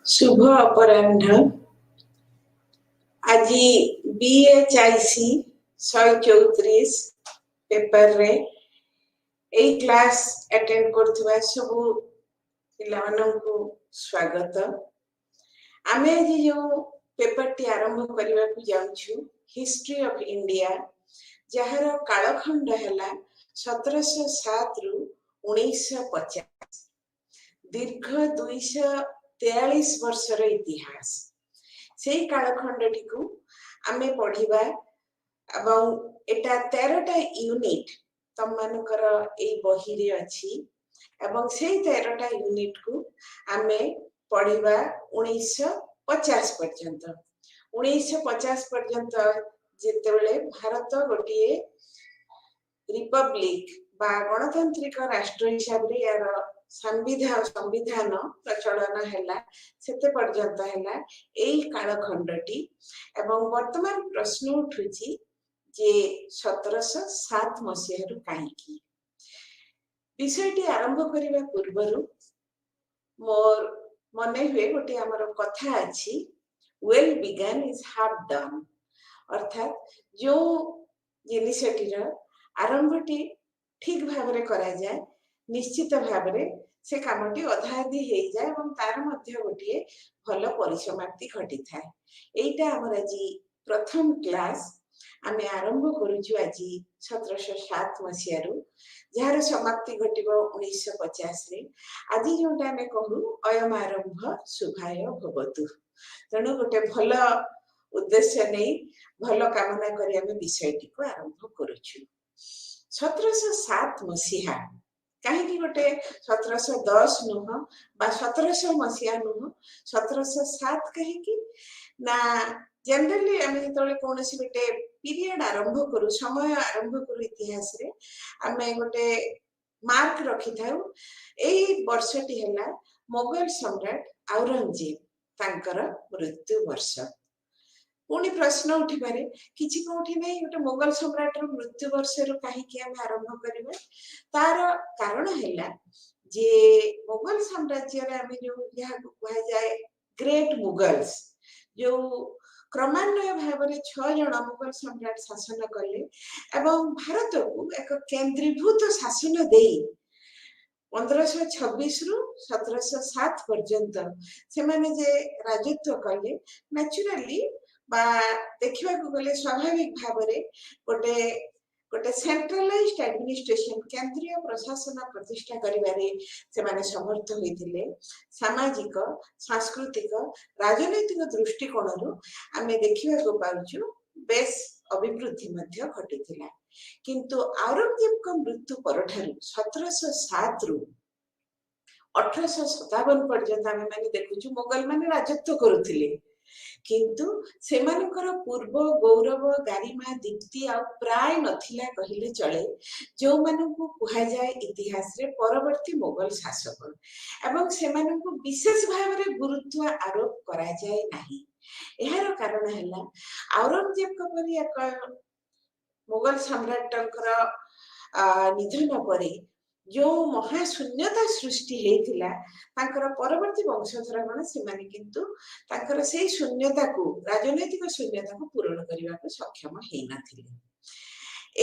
शुभ अपराह्न। आज BHIC 134 paper रे ए क्लास अटेंड करथुवा सबु पिलामानंकु स्वागत। आमे आज जो पेपर टी आरंभ करबा को जाउछु हिस्ट्री ऑफ इंडिया, जहार कालखंड हैला 1707 रु 1950। दीर्घ 243 वर्षर इतिहास से कालखंड टी को आमे पढ़िबा एवं एटा 13टा यूनिट तम मानकर ए बही रे अछि एवं से 13टा यूनिट को आमे पढ़िबा 1950 पर्यंत। 1950 पर्यंत जेतेबेले भारत गोटिए रिपब्लिक बा गणतांत्रिक राष्ट्र हिसाब रे यार संविधान प्रचलन हैला सेते पर्यंत हैला एई कालखंडटी। एवं वर्तमान प्रश्न उठुची जे 1707 मसीहारु काहीकि विषयटी आरंभ करिबा पूर्वरु मोर मने हुए गोटे हमर कथा अछि, well begun is half done. अर्थात जो जिनिसटीर आरंभटी ठीक भावरे करा जाए निश्चित भावरे से कामटी अधादि हो जाए और तार मध्य गोटे भल परिसमाप्ति घटी थाए। एटा हमर आज प्रथम क्लास आमे आरंभ करूछु आज 1707 मसीहारु, जार समाप्ति घटिबो 1950 रे। आज जोटा आमे कहू अयम आरंभ शुभाय भवतु। तेणु गोटे भल उद्देश्य नहीं भल कामना करी आमे विषयटी को आरंभ करूछु। 1707 मसीहा कहीं गोटे 1710 नुह बा 1700 मसीहा नुह 1707 कहीं ना जनरली आम जो कौन गोटे पीरियड आरंभ करू समय आरंभ करू इतिहास रे आमे गोटे मार्क रखी थाउ एई वर्षटी हैला मोगल सम्राट औरंगजेब तांकर मृत्यु वर्ष। पुणी प्रश्न उठी पारे किछि कोठी नहीं गोटे मोगल सम्राट रो मृत्यु वर्ष रो काहीकि हम आरंभ करिबा। तार कारण हैला जे मोगल साम्राज्य रे आमे जो यहा कहा जाए ग्रेट मुगल्स जो क्रमान्वय भावरे 6 जण मुगल सम्राट शासन कले एवं भारत को एक केंद्रीभूत शासन देई 1526 रु 1707 पर्यंत से माने जे राजत्व कले नेचुरली बा देखिबा को गले स्वाभाविक भावरे गोटे गोटे सेंट्रलाइज्ड एडमिनिस्ट्रेशन केंद्रीय प्रशासन प्रतिष्ठा करिबारे से माने समर्थ होइतिले। सामाजिक सांस्कृतिक राजनैतिक दृष्टिकोणरु आमे देखिबा को पाउछु बेस अभिवृद्धि मध्य घटिथिला। किंतु औरंगजेब को मृत्यु परठारु 1707 रु 1857 पर्यंत आमे माने देखुछु मुगल माने राजत्व करुथिले, किंतु सेमानकर पूर्व गौरव गारिमा दीप्ति आ प्राय नथिला कहिले चले जो मानकु कुहा जाए इतिहास रे परवर्ती मुगल शासक एवं सेमानकु विशेष भाव रे गुरुत्व आरोप करा जाए नाही। एहार कारण हैला औरंगजेब को परि एक मुगल सम्राटकर निधन परे जो महाशून्यता सृष्टि हेतिला तांकर परवर्ती वंशधर गण से माने किंतु तांकर से शून्यता को राजनैतिक शून्यता को पूरण करबा को सक्षम हे नथिले।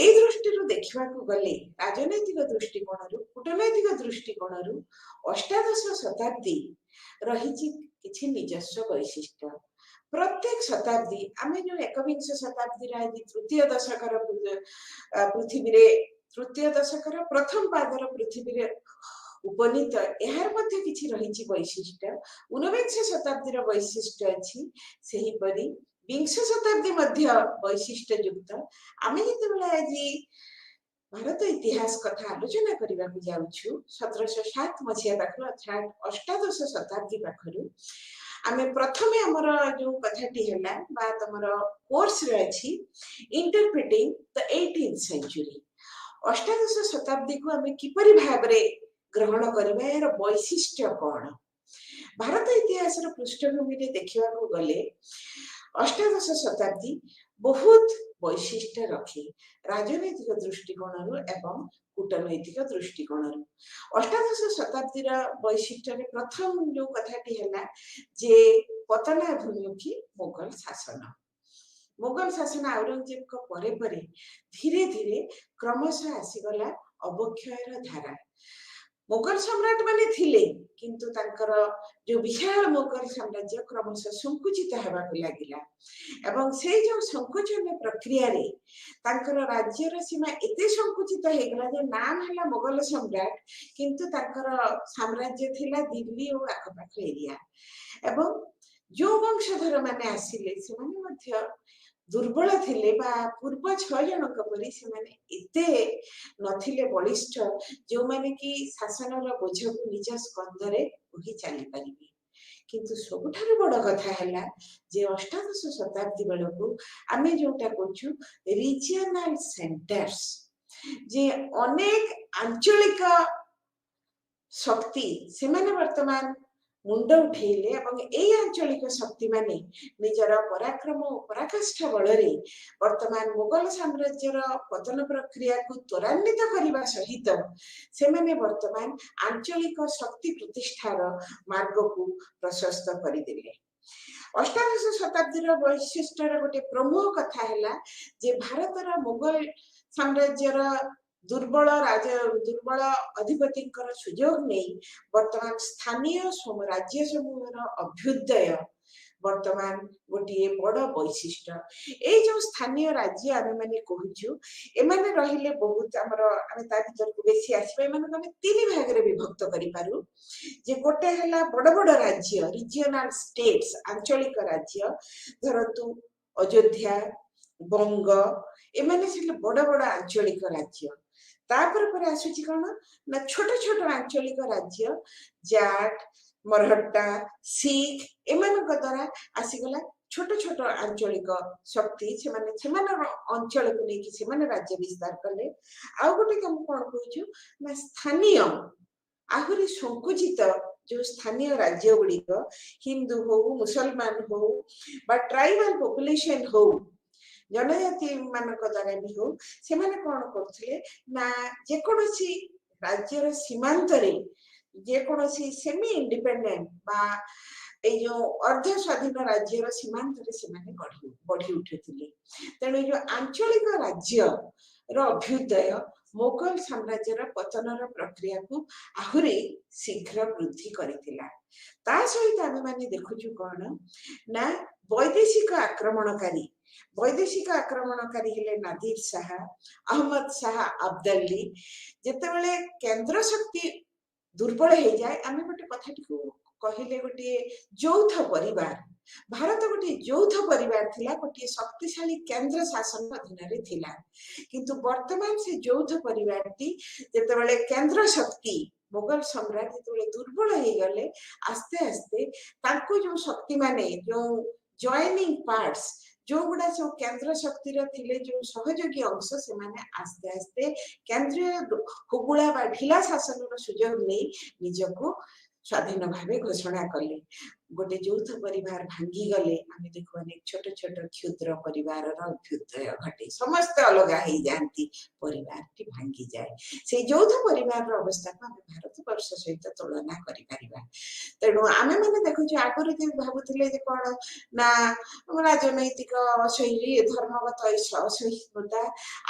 ए दृष्टि रु देखिबा को गले राजनैतिक दृष्टिकोणरु कूटनैतिक दृष्टिकोणरु अष्टादश शताब्दी रहिछि किछि निजस्व वैशिष्ट्य। प्रत्येक शताब्दी आमे जो एकविंश शताब्दी रा तृतीय दशकर पृथ्वी रे तृतीय दशकर प्रथम पादर पृथ्वी रे उपनीत एहार मध्य किछि रहिछि वैशिष्ट्य। ऊनविंश शताब्दी रा वैशिष्ट्य अछि सेही परि विंश शताब्दी मध्य वैशिष्ट्य युक्त। आमे जेतेबेले आज भारत इतिहास कथा आलोचना करिबा को जाउछु 1707 मसिया पाखरु अर्थात अष्टादश शताब्दी पाखरु आमे प्रथमे हमर जो कथाटी हैला बा तमर कोर्स रे अछि इंटरप्रेटिंग द 18th सेंचुरी। अष्टादश शताब्दी को आमे किपरि भाबरे ग्रहण करबा यार वैशिष्ट्य कोन। भारत इतिहास रो पृष्ठभूमि रे देखिबा को गले अष्टादश शताब्दी बहुत वैशिष्ट्य रखे राजनैतिक दृष्टिकोण एवं कूटनैतिक दृष्टिकोण अष्टादश शताब्दी वैशिष्ट्य प्रथम जो कथाटी है जे पतनाभिमुखी मुगल शासन औरंगजेब परे परे धीरे धीरे क्रमशः आसीगला अवक्षयर धारा मुगल सम्राट माने थिले किंतु तांकर जो विशाल मुगल साम्राज्य क्रमशः संकुचित हेबाक लागिला एवं से जो संकुचन प्रक्रिया रे तांकर राज्यर सीमा एते संकुचित हे गला जे नाम हला मुगल सम्राट किंतु तांकर साम्राज्य थिला दिल्ली और आखपाख एरिया एवं जो वंशधर माने आसिले से माने मध्य दुर्बल थिले बा पूर्व 6 जनक परि से माने एते नथिले बलिष्ठ जो माने कि शासन रो बोझ को निज स्कंदरे उही चली परिबे किंतु सबुठारु बड़ कथा हैला जे अष्टादश शताब्दी बेलकु आमे जोटा कोछु रीजनल सेंटर्स जे अनेक आंचलिक शक्ति से माने वर्तमान मुंड उठेले एवं एई आंचलिक शक्ति माने निजर पराक्रम और पराकाष्ठा बलरे वर्तमान मुगल साम्राज्यर पतन प्रक्रिया को त्वरान्वित करने सहित से माने वर्तमान आंचलिक शक्ति प्रतिष्ठार मार्ग को प्रशस्त करदेले अष्टादश शताब्दी वैशिष्ट्य गोटे प्रमुख कथा है जे भारतर मुगल साम्राज्यर दुर्बल अधिपति सुजोग नहीं वर्तमान स्थानीय राज्य समूह अभ्युदय वर्तमान गोटे बड़ वैशिष्ट्य ये जो स्थानीय राज्य आम मैंने कहूँ एमाने रहिले बहुत आमर आम भर को बेसी आसवा एम तीन भाग में विभक्त करूँ जे गोटे है बड़ बड़ राज्य रिजियोनाल स्टेट्स आंचलिक राज्य धरतु अयोध्या बंग एमाने से बड़ बड़ आंचलिक राज्य तापर पर आसुची कौन ना छोट छोट आंचलिक राज्य जाट मरहट्टा सिख एमानक द्वारा आसीगला छोट छोट आंचलिक शक्ति से अंचल को लेकिन से राज्य विस्तार कले आउ गोटे कम कौन कहूँ ना स्थानीय आहुरी संकुचित जो स्थानीय राज्य गुड़िक हिंदू हो मुसलमान हो बा ट्राइबल पॉपुलेशन हो जनजाति मानक द्वारा भी हो से माने कौन करथिले ना जेकोसी राज्यर सीमांत रे जेकोसी सेमी इंडिपेंडेंट बा ए जो अर्ध स्वाधीन राज्यर सीमांत रे से माने बढ़ी उठिथिले तेणु जो आंचलिक राज्य रो अभ्युदय मुगल साम्राज्यर पतनर प्रक्रिया को आहुरी शीघ्र वृद्धि करथिला ता सहित आमे माने देखुछु कोन ना वैदेशिक आक्रमणकारी हेले नादिर शाह अहमद शाह अब्दाली जेतेबेले केंद्र शक्ति दुर्बल हो जाए आमे गोटे कथाटी को कहिले गोटे यौथ परिवार भारत गोटे यौथ परिवार थिला गोटे शक्तिशाली केंद्र शासन अधीन रे थिला किंतु वर्तमान से यौथ परिवारटी जेतेबेले केंद्र शक्ति मुगल सम्राट जेतेबेले दुर्बल हो गले आस्ते आस्ते तांको जो शक्ति माने जो जॉइनिंग पार्ट्स जो गुड़ा सब केंद्र शक्ति थिले जो सहयोगी अंश से माने आस्ते आस्ते केंद्रीय हुगुला बा ढिला शासन सुजोग नहीं निजको स्वाधीन भाव घोषणा कले गोटे यौथ परिवार भांगी गले आम देखो अनेक छोट छोट क्षुद्र परिवार अभ्युदय घटे समस्त अलग हो जाती परिवार टी भांगी जाए से यौथ परिवार अवस्था को आम भारत वर्ष सहित तुलना करिपारिबा तेणु आमे माने देखु आगुरी भावुले कौन ना राजनैतिक असह्य धर्मगत असहिष्णुता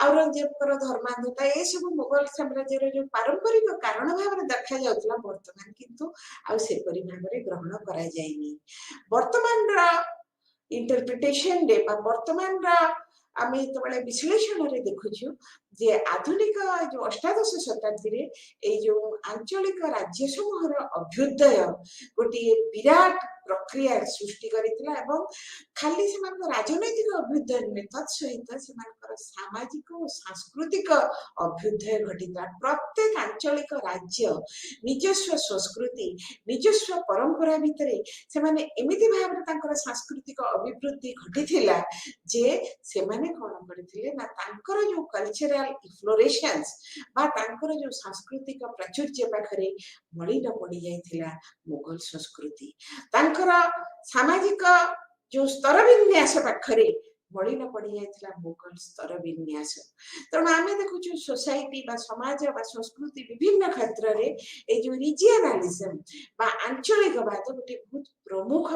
औरंगजेब धर्मांधता ये सब मुगल साम्राज्य जो पारंपरिक कारण भाव देखा जाउतला वर्तमान किंतु आ सेपरी भाव ग्रहण करा जायनी वर्तमान इंटरप्रिटेशन डे वर्तमान आम जो विश्लेषण रे देखुछु जे आधुनिक जो अष्टादश शताब्दी रे ए जो आंचलिक राज्य समूहर अभ्युदय गोटे विराट प्रक्रिया सृष्टि करितला एवं खाली से राजनैतिक अभ्युदय नुहे तत्सहित से सामाजिक और सांस्कृतिक अभ्युदय घटिता प्रत्येक आंचलिक राज्य निजस्व संस्कृति निजस्व परंपरा भितर से माने एमिति भाव तांकर सांस्कृतिक अभिवृद्धि घटिथिला जे से माने कोन करथिले ना तांकर जो कल्चरल इफ्लोरेशंस बा तांकर जो सांस्कृतिक प्राचुर्य पाखरे मलिन पड़ी जाइथिला मुगल संस्कृति तांकर सामाजिक जो स्तर विन्यास पाखरे ମଳିନ ପଡ଼ିଯାଇଥିଲା ମୋଗଲ ସ୍ତର ବିନ୍ୟାସ। ତେଣୁ ଆମେ ଦେଖୁଛୁ ସୋସାଇଟି ବା ସମାଜ ବା ସଂସ୍କୃତି ବିଭିନ୍ନ କ୍ଷେତ୍ରରେ ଏଇ ଯୋଉ ରିଜିଅନାଲିଜମ ବା ଆଞ୍ଚଳିକବାଦ ଗୋଟେ ବହୁତ ପ୍ରମୁଖ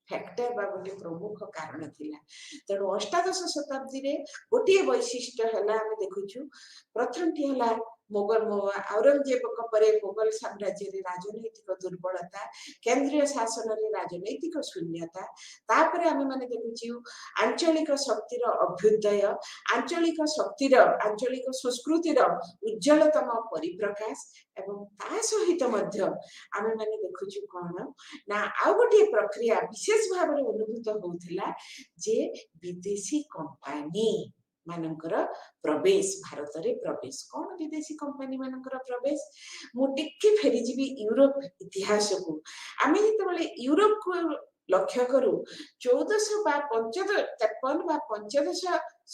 ଫ୍ୟାକ୍ଟର ବା ଗୋଟେ ପ୍ରମୁଖ କାରଣ ଥିଲା। ତେଣୁ ଅଷ୍ଟାଦଶ ଶତାବ୍ଦୀରେ ଗୋଟିଏ ବୈଶିଷ୍ଟ୍ୟ ହେଲା ଆମେ ଦେଖୁଛୁ, ପ୍ରଥମଟି ହେଲା ମୋଗଲ ଔରଙ୍ଗଜେବଙ୍କ ପରେ ମୋଗଲ ସାମ୍ରାଜ୍ୟରେ ରାଜନୈତିକ ଦୁର୍ବଳତା, କେନ୍ଦ୍ରୀୟ ଶାସନରେ ରାଜନୈତିକ ଶୂନ୍ୟତା। ତାପରେ ଆମେ ମାନେ ଦେଖୁଛୁ ଆଞ୍ଚଳିକ ଶକ୍ତିର ଅଭ୍ୟୁଦୟ, ଆଞ୍ଚଳିକ ସଂସ୍କୃତିର ଉଜ୍ଜଳତମ ପରିପ୍ରକାଶ। ଏବଂ ତା ସହିତ ମଧ୍ୟ ଆମେ ମାନେ ଦେଖୁଛୁ କଣ ନା ଆଉ ଗୋଟିଏ ପ୍ରକ୍ରିୟା ବିଶେଷ ଭାବରେ ଅନୁଭୂତ ହଉଥିଲା ଯେ ବିଦେଶୀ କମ୍ପାନୀ ମାନଙ୍କର ପ୍ରବେଶ, ଭାରତରେ ପ୍ରବେଶ। କଣ ବିଦେଶୀ କମ୍ପାନୀ ମାନଙ୍କର ପ୍ରବେଶ? ମୁଁ ଟିକେ ଫେରିଯିବି ୟୁରୋପ ଇତିହାସକୁ। ଆମେ ଯେତେବେଳେ ୟୁରୋପକୁ ଲକ୍ଷ୍ୟ କରୁ 1453 ବା 15ଦଶ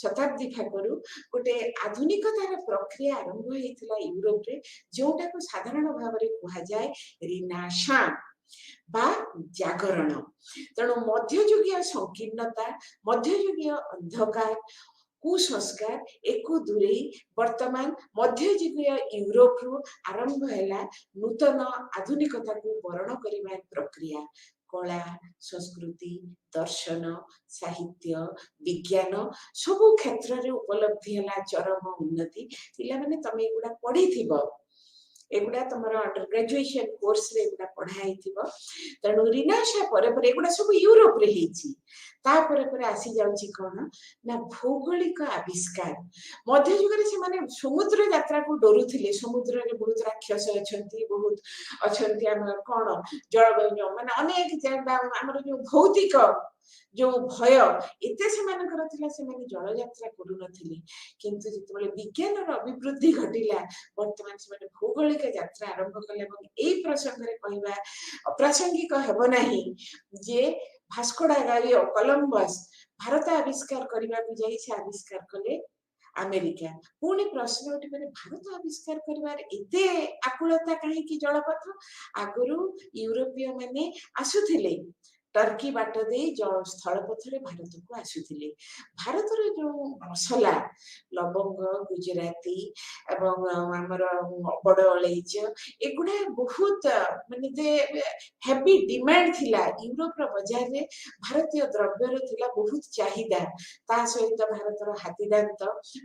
ଶତାବ୍ଦୀ ଭାଗରୁ ଗୋଟେ ଆଧୁନିକତାର ପ୍ରକ୍ରିୟା ଆରମ୍ଭ ହେଇଥିଲା ୟୁରୋପରେ, ଯୋଉଟାକୁ ସାଧାରଣ ଭାବରେ କୁହାଯାଏ ରିନାସାଁ ବା ଜାଗରଣ। ତେଣୁ ମଧ୍ୟଯୁଗୀୟ ସଂକୀର୍ଣ୍ଣତା, ମଧ୍ୟଯୁଗୀୟ ଅନ୍ଧକାର, କୁସଂସ୍କାର ଏକୁ ଦୂରେଇ ବର୍ତ୍ତମାନ ମଧ୍ୟଯୁଗୀୟ ୟୁରୋପରୁ ଆରମ୍ଭ ହେଲା ନୂତନ ଆଧୁନିକତାକୁ ବରଣ କରିବା ପ୍ରକ୍ରିୟା। କଳା, ସଂସ୍କୃତି, ଦର୍ଶନ, ସାହିତ୍ୟ, ବିଜ୍ଞାନ ସବୁ କ୍ଷେତ୍ରରେ ଉପଲବ୍ଧି ହେଲା ଚରମ ଉନ୍ନତି। ପିଲାମାନେ ତମେ ଏଗୁଡା ପଢିଥିବ, ଏଗୁଡା ତମର ଅଣ୍ଡର ଗ୍ରାଜୁଏସନ କୋର୍ସରେ ଏଗୁଡା ପଢା ହେଇଥିବ। ତେଣୁ ରିନାସାଁ ପରେ ପରେ ଏଗୁଡା ସବୁ ୟୁରୋପରେ ହେଇଛି। ତାପରେ ପରେ ଆସି ଯାଉଛି କଣ ନା ଭୌଗୋଳିକ ଆବିଷ୍କାର। ମଧ୍ୟଯୁଗରେ ସେମାନେ ସମୁଦ୍ର ଯାତ୍ରାକୁ ଡରୁଥିଲେ। ସମୁଦ୍ରରେ ବହୁତ ରାକ୍ଷସ ଅଛନ୍ତି, ବହୁତ ଅଛନ୍ତି ଆମର କଣ ଜଳବାୟୁ ମାନେ ଅନେକ ଆମର ଯୋଉ ଭୌତିକ ଯୋଉ ଭୟ ଏତେ ସେମାନଙ୍କର ଥିଲା, ସେମାନେ ଜଳଯାତ୍ରା କରୁନଥିଲେ। କିନ୍ତୁ ଯେତେବେଳେ ବିଜ୍ଞାନର ଅଭିବୃଦ୍ଧି ଘଟିଲା, ବର୍ତ୍ତମାନ ସେମାନେ ଭୌଗୋଳିକ ଯାତ୍ରା ଆରମ୍ଭ କଲେ। ଏବଂ ଏଇ ପ୍ରସଙ୍ଗରେ କହିବା ଅପ୍ରାସଙ୍ଗିକ ହେବ ନାହିଁ ଯେ Vasco da Gama Columbus Bharat ଆବିଷ୍କାର କରିବାକୁ ଯାଇ ସେ ଆବିଷ୍କାର କଲେ ଆମେରିକା। ପୁଣି ପ୍ରଶ୍ନ ଉଠିପାରେ ଭାରତ ଆବିଷ୍କାର କରିବାର ଏତେ ଆକୁଳତା କାହିଁକି ଜଳପଥ? ଆଗରୁ ୟୁରୋପୀୟ ମାନେ ଆସୁଥିଲେ, ଟର୍କି ବାଟ ଦେଇ ସ୍ଥଳପଥରେ ଭାରତକୁ ଆସୁଥିଲେ। ଭାରତର ଯୋଉ ମସଲା ଲବଙ୍ଗ, ଗୁଜୁରାତି ଏବଂ ଆମର ବଡ ଅଳେଇଚ ଏଗୁଡା ବହୁତ ମାନେ ଯେ ହେଭି ଡିମାଣ୍ଡ ଥିଲା ୟୁରୋପର ବଜାରରେ। ଭାରତୀୟ ଦ୍ରବ୍ୟର ଥିଲା ବହୁତ ଚାହିଦା। ତା ସହିତ ଭାରତର ହାତୀଦାନ୍ତ,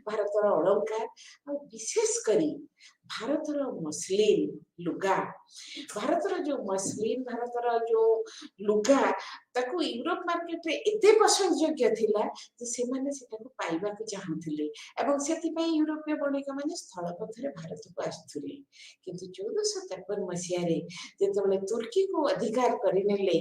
ଭାରତର ଅଳଙ୍କାର ଆଉ ବିଶେଷ କରି ଭାରତର ମସଲିନ ଲୁଗା, ଭାରତର ଯୋଉ ମସଲିନ, ଭାରତର ଯୋଉ ଲୁଗା ତାକୁ ୟୁରୋପ ମାର୍କେଟରେ ଏତେ ପସନ୍ଦ ଯୋଗ୍ୟ ଥିଲା ଯେ ସେମାନେ ସେଟାକୁ ପାଇବାକୁ ଚାହୁଁଥିଲେ। ଏବଂ ସେଥିପାଇଁ ୟୁରୋପୀୟ ବଣିକ ମାନେ ସ୍ଥଳପଥରେ ଭାରତକୁ ଆସୁଥିଲେ। କିନ୍ତୁ 1453 ମସିହାରେ ଯେତେବେଳେ ତୁର୍କୀକୁ ଅଧିକାର କରିନେଲେ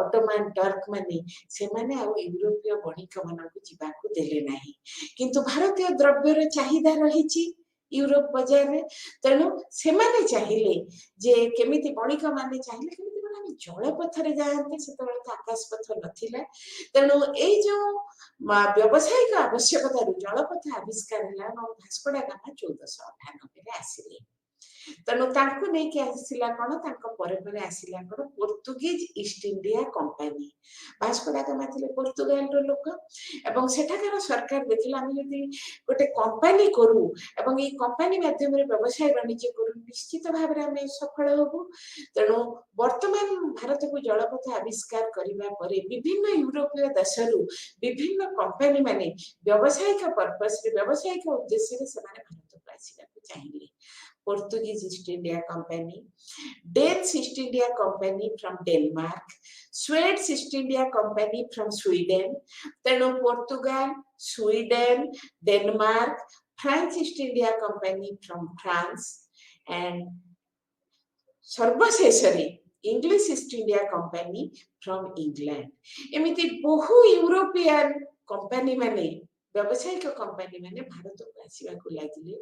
ଅଟୋମାନ ଟର୍କ ମାନେ, ସେମାନେ ଆଉ ୟୁରୋପୀୟ ବଣିକ ମାନଙ୍କୁ ଯିବାକୁ ଦେଲେ ନାହିଁ। କିନ୍ତୁ ଭାରତୀୟ ଦ୍ରବ୍ୟର ଚାହିଦା ରହିଛି ୟୁରୋପ ବଜାରରେ। ତେଣୁ ସେମାନେ ଚାହିଁଲେ ଯେ କେମିତି ବଣିକ ମାନେ ଚାହିଁଲେ କେମିତି ଆମେ ଜଳପଥରେ ଯାଆନ୍ତେ। ସେତେବେଳେ ତ ଆକାଶ ପଥ ନଥିଲା। ତେଣୁ ଏଇ ଯୋଉ ବ୍ୟବସାୟିକ ଆବଶ୍ୟକତାରୁ ଜଳପଥ ଆବିଷ୍କାର ହେଲା ଏବଂ ଭାସ୍କୋ ଡା ଗାମା 1498ରେ ଆସିଲେ। ତେଣୁ ତାଙ୍କୁ ନେଇକି ଆସିଲା କଣ, ତାଙ୍କ ପରେ ପରେ ଆସିଲା କଣ Portuguese East India Company. Vasco da Gama ଥିଲେ ପର୍ତ୍ତୁଗାଲର ଲୋକ ଏବଂ ସେଠାକାର ସରକାର ଦେଖିଲା ଆମେ ଯଦି ଗୋଟେ କମ୍ପାନୀ କରୁ ଏବଂ ଏଇ କମ୍ପାନୀ ମାଧ୍ୟମରେ ବ୍ୟବସାୟ ବାଣିଜ୍ୟ କରୁ, ନିଶ୍ଚିତ ଭାବରେ ଆମେ ସଫଳ ହବୁ। ତେଣୁ ବର୍ତ୍ତମାନ ଭାରତକୁ ଜଳପଥ ଆବିଷ୍କାର କରିବା ପରେ ବିଭିନ୍ନ ୟୁରୋପୀୟ ଦେଶରୁ ବିଭିନ୍ନ କମ୍ପାନୀ ମାନେ ବ୍ୟବସାୟିକ ପର୍ପସରେ, ବ୍ୟବସାୟିକ ଉଦ୍ଦେଶ୍ୟରେ ସେମାନେ ଭାରତକୁ ଆସିବାକୁ ଚାହିଁଲେ। Portuguese East India Company, Danish East India Company from Denmark, Swedish East India Company from Sweden, ତେଣୁ Portugal, Sweden, Denmark, French East India Company from France and ସର୍ବଶେଷରେ English east India company from England. ଏମିତି ବହୁ European company ମାନେ, ବ୍ୟବସାୟିକ company ମାନେ ଭାରତକୁ ଆସିବାକୁ ଲାଗିଲେ।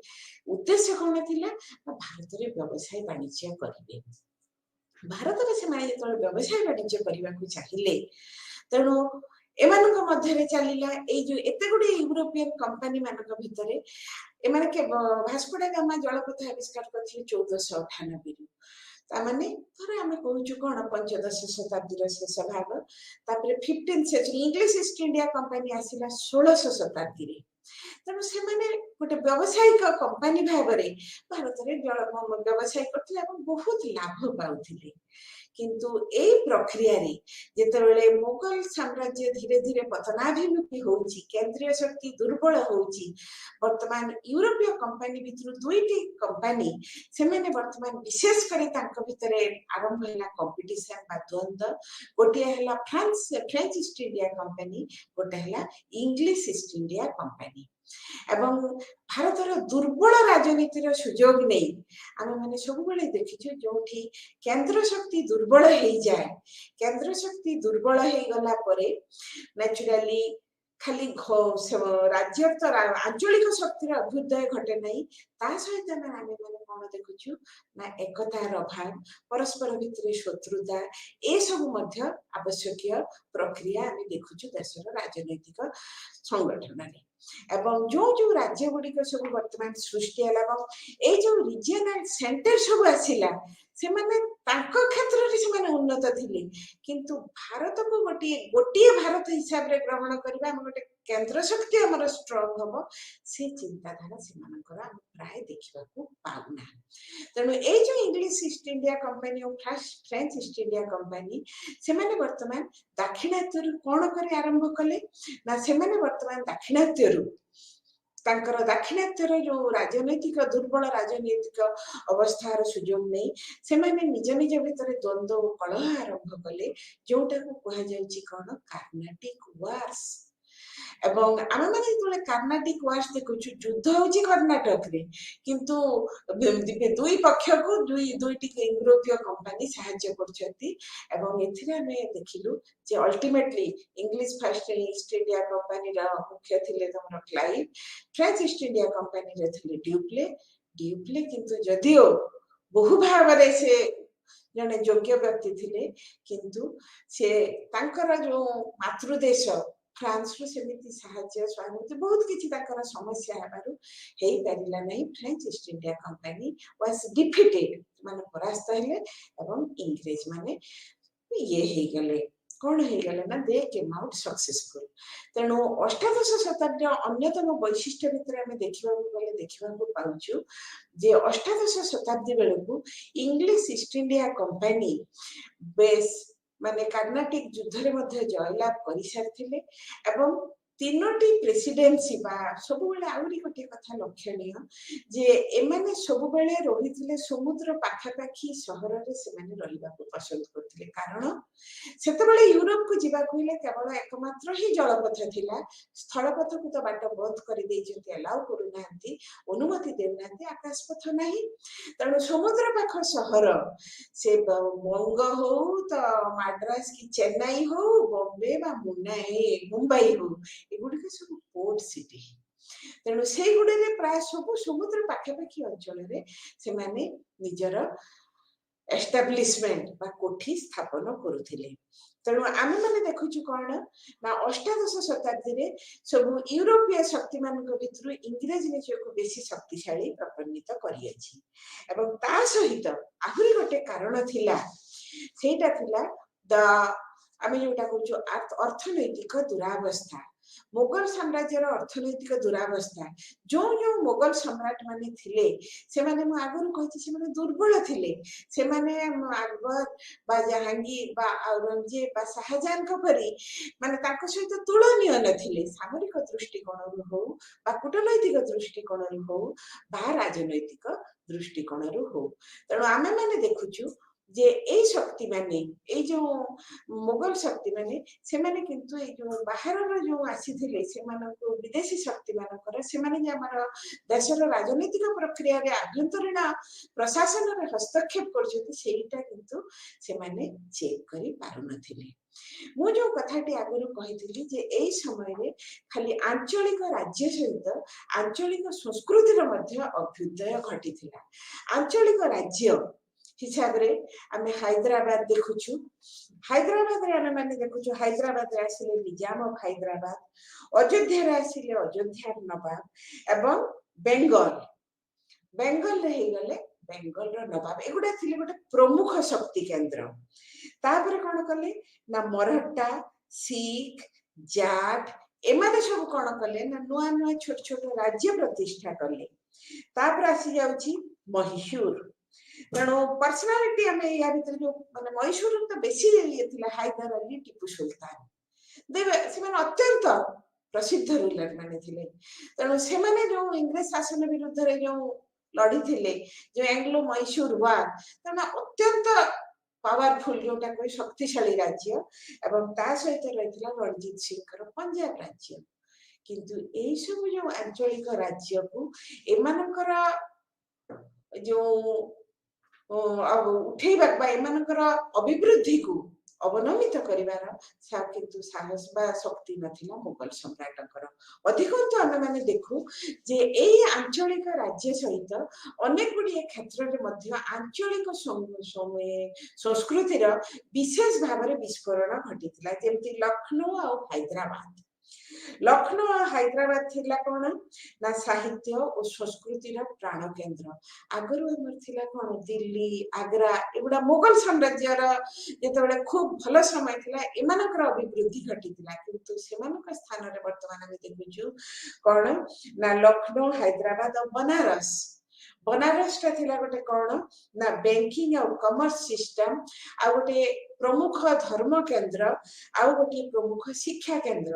ଉଦ୍ଦେଶ୍ୟ କଣ ଥିଲା ନା ଭାରତରେ ବ୍ୟବସାୟ ବାଣିଜ୍ୟ କରିବେ। ଭାରତରେ ସେମାନେ ଯେତେବେଳେ ବ୍ୟବସାୟ ବାଣିଜ୍ୟ କରିବାକୁ ଚାହିଁଲେ, ତେଣୁ ଏମାନଙ୍କ ମଧ୍ୟରେ ଚାଲିଲା ଏଇ ଯୋଉ ଏତେ ଗୁଡିଏ ୟୁରୋପିଆନ କମ୍ପାନୀ ମାନଙ୍କ ଭିତରେ ଏମାନେ ଭାସ୍କୋ ଡା ଗାମା ଜଳପଥ ଆବିଷ୍କାର କରିଥିଲେ 1498ରୁ। तामाने थोड़े आमे कहूछु कोन 15 शताब्दी शेष भाग तापर 15 century English East India company आसिला 16 शताब्दी रे तेणु से गोटे व्यावसायिक कंपनी भाव में भारत में व्यवसाय करते बहुत लाभ पाउथिले किंतु ए प्रक्रिया रे जेतेबेले मुगल साम्राज्य धीरे धीरे पतनाभिमुखी होउची केंद्रीय शक्ति दुर्बल होउची वर्तमान यूरोपीय कंपनी भितर दुईटी कंपनी से माने वर्तमान विशेष करे तांको भितरे आरंभ हैला कंपटीशन बा द्वंद्व गोटे हैला फ्रेंच ईस्ट इंडिया कंपनी गोटे हैला इंग्लिश ईस्ट इंडिया कंपनी एवं भारतर दुर्बल राजनीतिर सुजोग नहीं आमे माने सब बेले देखिछु जोठी केंद्र शक्ति दुर्बल हो जाए केंद्र शक्ति दुर्बल हो गला परे नेचुरली खाली राज्य तो आंचलिक शक्तिर अभ्युदय घटे नहीं ता सहित आमे माने कोन देखुछु ना एकतार अभाव परस्पर भितर शत्रुता ए सब मध्य आवश्यक प्रक्रिया आमे देखुछु देशर राजनीतिक संगठन रे एवं जो जो राज्य गुड़िक सब वर्तमान सृष्टि है जो रिजनल सेंटर सब आसिला से माने तांको क्षेत्र रे से माने उन्नत थिले किंतु भारत को गोटे गोटे भारत हिसाब रे ग्रहण करबा हम गोटे केंद्र शक्ति हमर स्ट्रांग हबो से चिंताधारा से मानकर हम प्राय देखिबा को पाउना तेणु ए जो इंग्लिश ईस्ट इंडिया कंपनी और फ्रेंच ईस्ट इंडिया कंपनी से माने वर्तमान दक्षिणात्य कोन करे आरंभ कले ना से माने वर्तमान दक्षिणात्य तांकर दाक्षिणात्यर जो राजनैतिक दुर्बल राजनैतिक अवस्थार सुजोग नहीं से माने निज निज भितर द्वंद्व और कलह आरंभ कले जोटा को कहा जाउची कोन कार्नाटिक वार्स एवं आम माने जो कार्नाटिक वार्स देखुछु युद्ध होची कर्नाटक रे किंतु दुई पक्ष को दुईटी यूरोपीय कंपनी सहायता करछथि एवं एथिरे हमें देखिलु जे ultimately English first East India company रा मुख्य थिले तमरा Clive French East India company रे थिले ड्यूप्ले किंतु जदियो बहु भाव रे से जने योग्य व्यक्ति थिले किंतु से तांकर जो मातृदेश फ्रांस रो सेमिति साहाय्य स्वागत बहुत किछि ताकर समस्या हेबारु हेई परिला नहीं French East India company was defeated माने परास्त हेले एवं इंग्रेज माने ये हे गले कोन हे गले ना दे केम आउट सक्सेसफुल तेणु अष्टादश शताब्दी अन्यतम वैशिष्ट्य भितर आमे देखिबा को पाउछु जे अष्टादश शताब्दी बेलकु इंग्लिश ईस्ट इंडिया कंपनी बेस माने कर्नाटिक युद्ध रे मध्य जयलाभ करि सारथिले एवं तीनोटी प्रेसिडेंसी बा सब बेले आउरी गोटे कथा लक्षणीय जे एमाने सब बेले रहिथिले समुद्र पाखापाखी शहर रे से माने रहिबा को पसंद करथिले कारण सेते बेले यूरोप को जिबा कहिले केवल एकमात्र ही जलपथ थिला स्थलपथ को तो बाट बंद करि दैछथि अलाउ करू नांती अनुमति देउ नांती आकाश पथ नाही तणु समुद्र पाख शहर से बंग हो तो मद्रास की चेन्नई हो बॉम्बे बा मुंबई हो एगुड़िक सब पोर्ट सिटी तेणु से गुड़े प्राय सब समुद्र पाखापाखी अंचल से माने निजर एस्टाब्लिशमेंट बा कोठी स्थापन करुथिले तेणु आमे माने देखुछु कोन ना अष्टादश शताब्दी रे सब यूरोपीय शक्ति मानक भितरु इंग्रेज निजको बेसी शक्तिशाली प्रपन्नित करि अछि एवं ता सहित आहुरी गोटे कारण थिला सेटा थिला द आमे जोटा कहूछु अर्थनैतिक दुरावस्था मुगल साम्राज्य अर्थनैतिक दुरावस्था जो जो मुगल सम्राट माने थिले से माने मु आगुर कहिछि से माने दुर्बल थिले से माने अकबर बा जहांगीर बा औरंगजेब बा शाहजहां को परी माने ताको सहित तुलनीय नथिले सामरिक दृष्टिकोण हो बा कूटनैतिक दृष्टिकोण हो बा राजनैतिक दृष्टिकोण हो तेणु आमे माने देखुछु जे ए शक्ति माने ए जो मुगल शक्ति माने से माने किंतु ए जो बाहर रो जो आसी थिले से मानको विदेशी शक्ति मानकर से माने जे हमर देशर राजनीतिक प्रक्रिया रे आभ्यंतरीण प्रशासन रे हस्तक्षेप करछथि सेटा किंतु से माने चेक करि पारु नथिले मु जो कथाटी आगुरु कहिथिली जे एई समय रे खाली आंचलिक राज्य सहित आंचलिक संस्कृति रो मध्य अभ्युदय घटिथिला आंचलिक राज्य हिसाब रे आमे हैदराबाद देखुछु हैदराबाद रे आमे माने देखुछु हैदराबाद रे आसिले निजाम ऑफ हैदराबाद अयोध्या रे आसिले अयोध्या नवाब एवं बेंगल रे हे गले ବେଙ୍ଗଲର ନବାବ ଏଗୁଡା ଥିଲେ ଗୋଟେ ପ୍ରମୁଖ ଶକ୍ତି କେନ୍ଦ୍ର। ତାପରେ କଣ କଲେ ନା ମରହଟ୍ଟା, ଶିଖ, ଜାଟ ଏମାନେ ସବୁ କଣ କଲେ ନା ନୂଆ ନୂଆ ଛୋଟ ଛୋଟ ରାଜ୍ୟ ପ୍ରତିଷ୍ଠା କଲେ। ତାପରେ ଆସି ଯାଉଛି ମହୀଶୂର। ତେଣୁ ପର୍ସନାଲିଟି ଆମେ ୟା ଭିତରେ ଯୋଉ ମାନେ ମହୀଶୂର ତ ବେଶୀ ଇଏ ଥିଲା ହାଇଦର ଅଲି, ଟିପୁ ସୁଲତାନ ସେମାନେ ଅତ୍ୟନ୍ତ ପ୍ରସିଦ୍ଧ ରୁଲର ମାନେ ଥିଲେ। ତେଣୁ ସେମାନେ ଯୋଉ ଇଂରେଜ ଶାସନ ବିରୁଦ୍ଧରେ ଯୋଉ ଲଢିଥିଲେ, ଯୋଉ ଆଙ୍ଗ୍ଲୋ ମହୀଶୂର ୱାର, ତେଣୁ ଅତ୍ୟନ୍ତ ପାୱାରଫୁଲ ଯୋଉଟା କହି ଶକ୍ତିଶାଳୀ ରାଜ୍ୟ। ଏବଂ ତା ସହିତ ରହିଥିଲା ରଣଜିତ ସିଂଙ୍କର ପଞ୍ଜାବ ରାଜ୍ୟ। କିନ୍ତୁ ଏଇ ସବୁ ଯୋଉ ଆଞ୍ଚଳିକ ରାଜ୍ୟକୁ ଏମାନଙ୍କର ଯୋଉ ଉଠେଇବା ବା ଏମାନଙ୍କର ଅଭିବୃଦ୍ଧିକୁ ଅବନମିତ କରିବାର କିନ୍ତୁ ସାହସ ବା ଶକ୍ତି ନଥିଲା ମୋଗଲ ସମ୍ରାଟଙ୍କର। ଅଧିକନ୍ତୁ ଆମେ ମାନେ ଦେଖୁ ଯେ ଏଇ ଆଞ୍ଚଳିକ ରାଜ୍ୟ ସହିତ ଅନେକ ଗୁଡ଼ିଏ କ୍ଷେତ୍ରରେ ମଧ୍ୟ ଆଞ୍ଚଳିକ ସଂସ୍କୃତିର ବିଶେଷ ଭାବରେ ବିସ୍ଫୋରଣ ଘଟିଥିଲା। ଯେମିତି ଲକ୍ଷ୍ନୌ ଆଉ ହାଇଦ୍ରାବାଦ। ଲକ୍ଷ୍ନୌ ଆଉ ହାଇଦ୍ରାବାଦ ଥିଲା କଣ ନା ସାହିତ୍ୟ ଓ ସଂସ୍କୃତିର ପ୍ରାଣ କେନ୍ଦ୍ର। ଆଗରୁ ଆମର ଥିଲା କଣ ଦିଲ୍ଲୀ, ଆଗ୍ରା ଏଗୁଡା ମୋଗଲ ସାମ୍ରାଜ୍ୟର ଯେତେବେଳେ ଖୁବ ଭଲ ସମୟ ଥିଲା, ଏମାନଙ୍କର ଅଭିବୃଦ୍ଧି ଘଟିଥିଲା। କିନ୍ତୁ ସେମାନଙ୍କ ସ୍ଥାନରେ ବର୍ତ୍ତମାନ ଆମେ ଦେଖୁଛୁ କଣ ନା ଲକ୍ଷ୍ନୌ, ହାଇଦ୍ରାବାଦ ଆଉ ବନାରସ। ବନାରସଟା ଥିଲା ଗୋଟେ କଣ ନା ବ୍ୟାଙ୍କିଂ ଆଉ କମର୍ସ ସିଷ୍ଟମ, ଆଉ ଗୋଟେ ପ୍ରମୁଖ ଧର୍ମ କେନ୍ଦ୍ର, ଆଉ ଗୋଟିଏ ପ୍ରମୁଖ ଶିକ୍ଷା କେନ୍ଦ୍ର।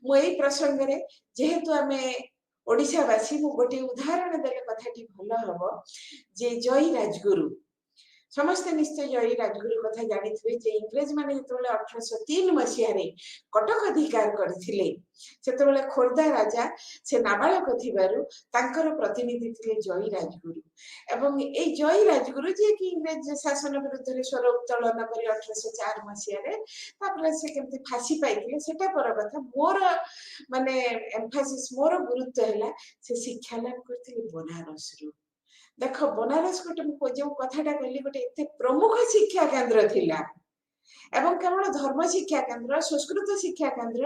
ମୁଁ ଏଇ ପ୍ରସଙ୍ଗରେ ଯେହେତୁ ଆମେ ଓଡ଼ିଶାବାସୀ, ମୁଁ ଗୋଟିଏ ଉଦାହରଣ ଦେଲେ କଥାଟି ଭଲ ହବ ଯେ ଜୟୀ ରାଜଗୁରୁ। ସମସ୍ତେ ନିଶ୍ଚୟ ଜୟୀ ରାଜଗୁରୁ କଥା ଜାଣିଥିବେ ଯେ ଇଂରେଜ ମାନେ ଯେତେବେଳେ 1803 ମସିହାରେ କଟକ ଅଧିକାର କରିଥିଲେ, ସେତେବେଳେ ଖୋର୍ଦ୍ଧା ରାଜା ସେ ନାବାଳକ ଥିବାରୁ ତାଙ୍କର ପ୍ରତିନିଧି ଥିଲେ ଜୟୀ ରାଜଗୁରୁ। ଏବଂ ଏଇ ଜୟୀ ରାଜଗୁରୁ ଯିଏକି ଇଂରେଜ ଶାସନ ବିରୁଦ୍ଧରେ ସ୍ୱର ଉତ୍ତୋଳନ କରି 1804 ମସିହାରେ ତାପରେ ସେ କେମିତି ଫାଶୀ ପାଇଥିଲେ ସେଟା ପର କଥା। ମୋର ମାନେ ଏମ୍ଫାସିସ୍, ମୋର ଗୁରୁତ୍ୱ ହେଲା ସେ ଶିକ୍ଷା ଲାଭ କରିଥିଲେ ବନାରସରୁ। ଦେଖ ବନାରସ ଗୋଟେ ମୁଁ ଯୋଉ କଥାଟା କହିଲି ଗୋଟେ ଏତେ ପ୍ରମୁଖ ଶିକ୍ଷା କେନ୍ଦ୍ର ଥିଲା ଏବଂ କେବଳ ଧର୍ମ ଶିକ୍ଷା କେନ୍ଦ୍ର, ସଂସ୍କୃତ ଶିକ୍ଷା କେନ୍ଦ୍ର।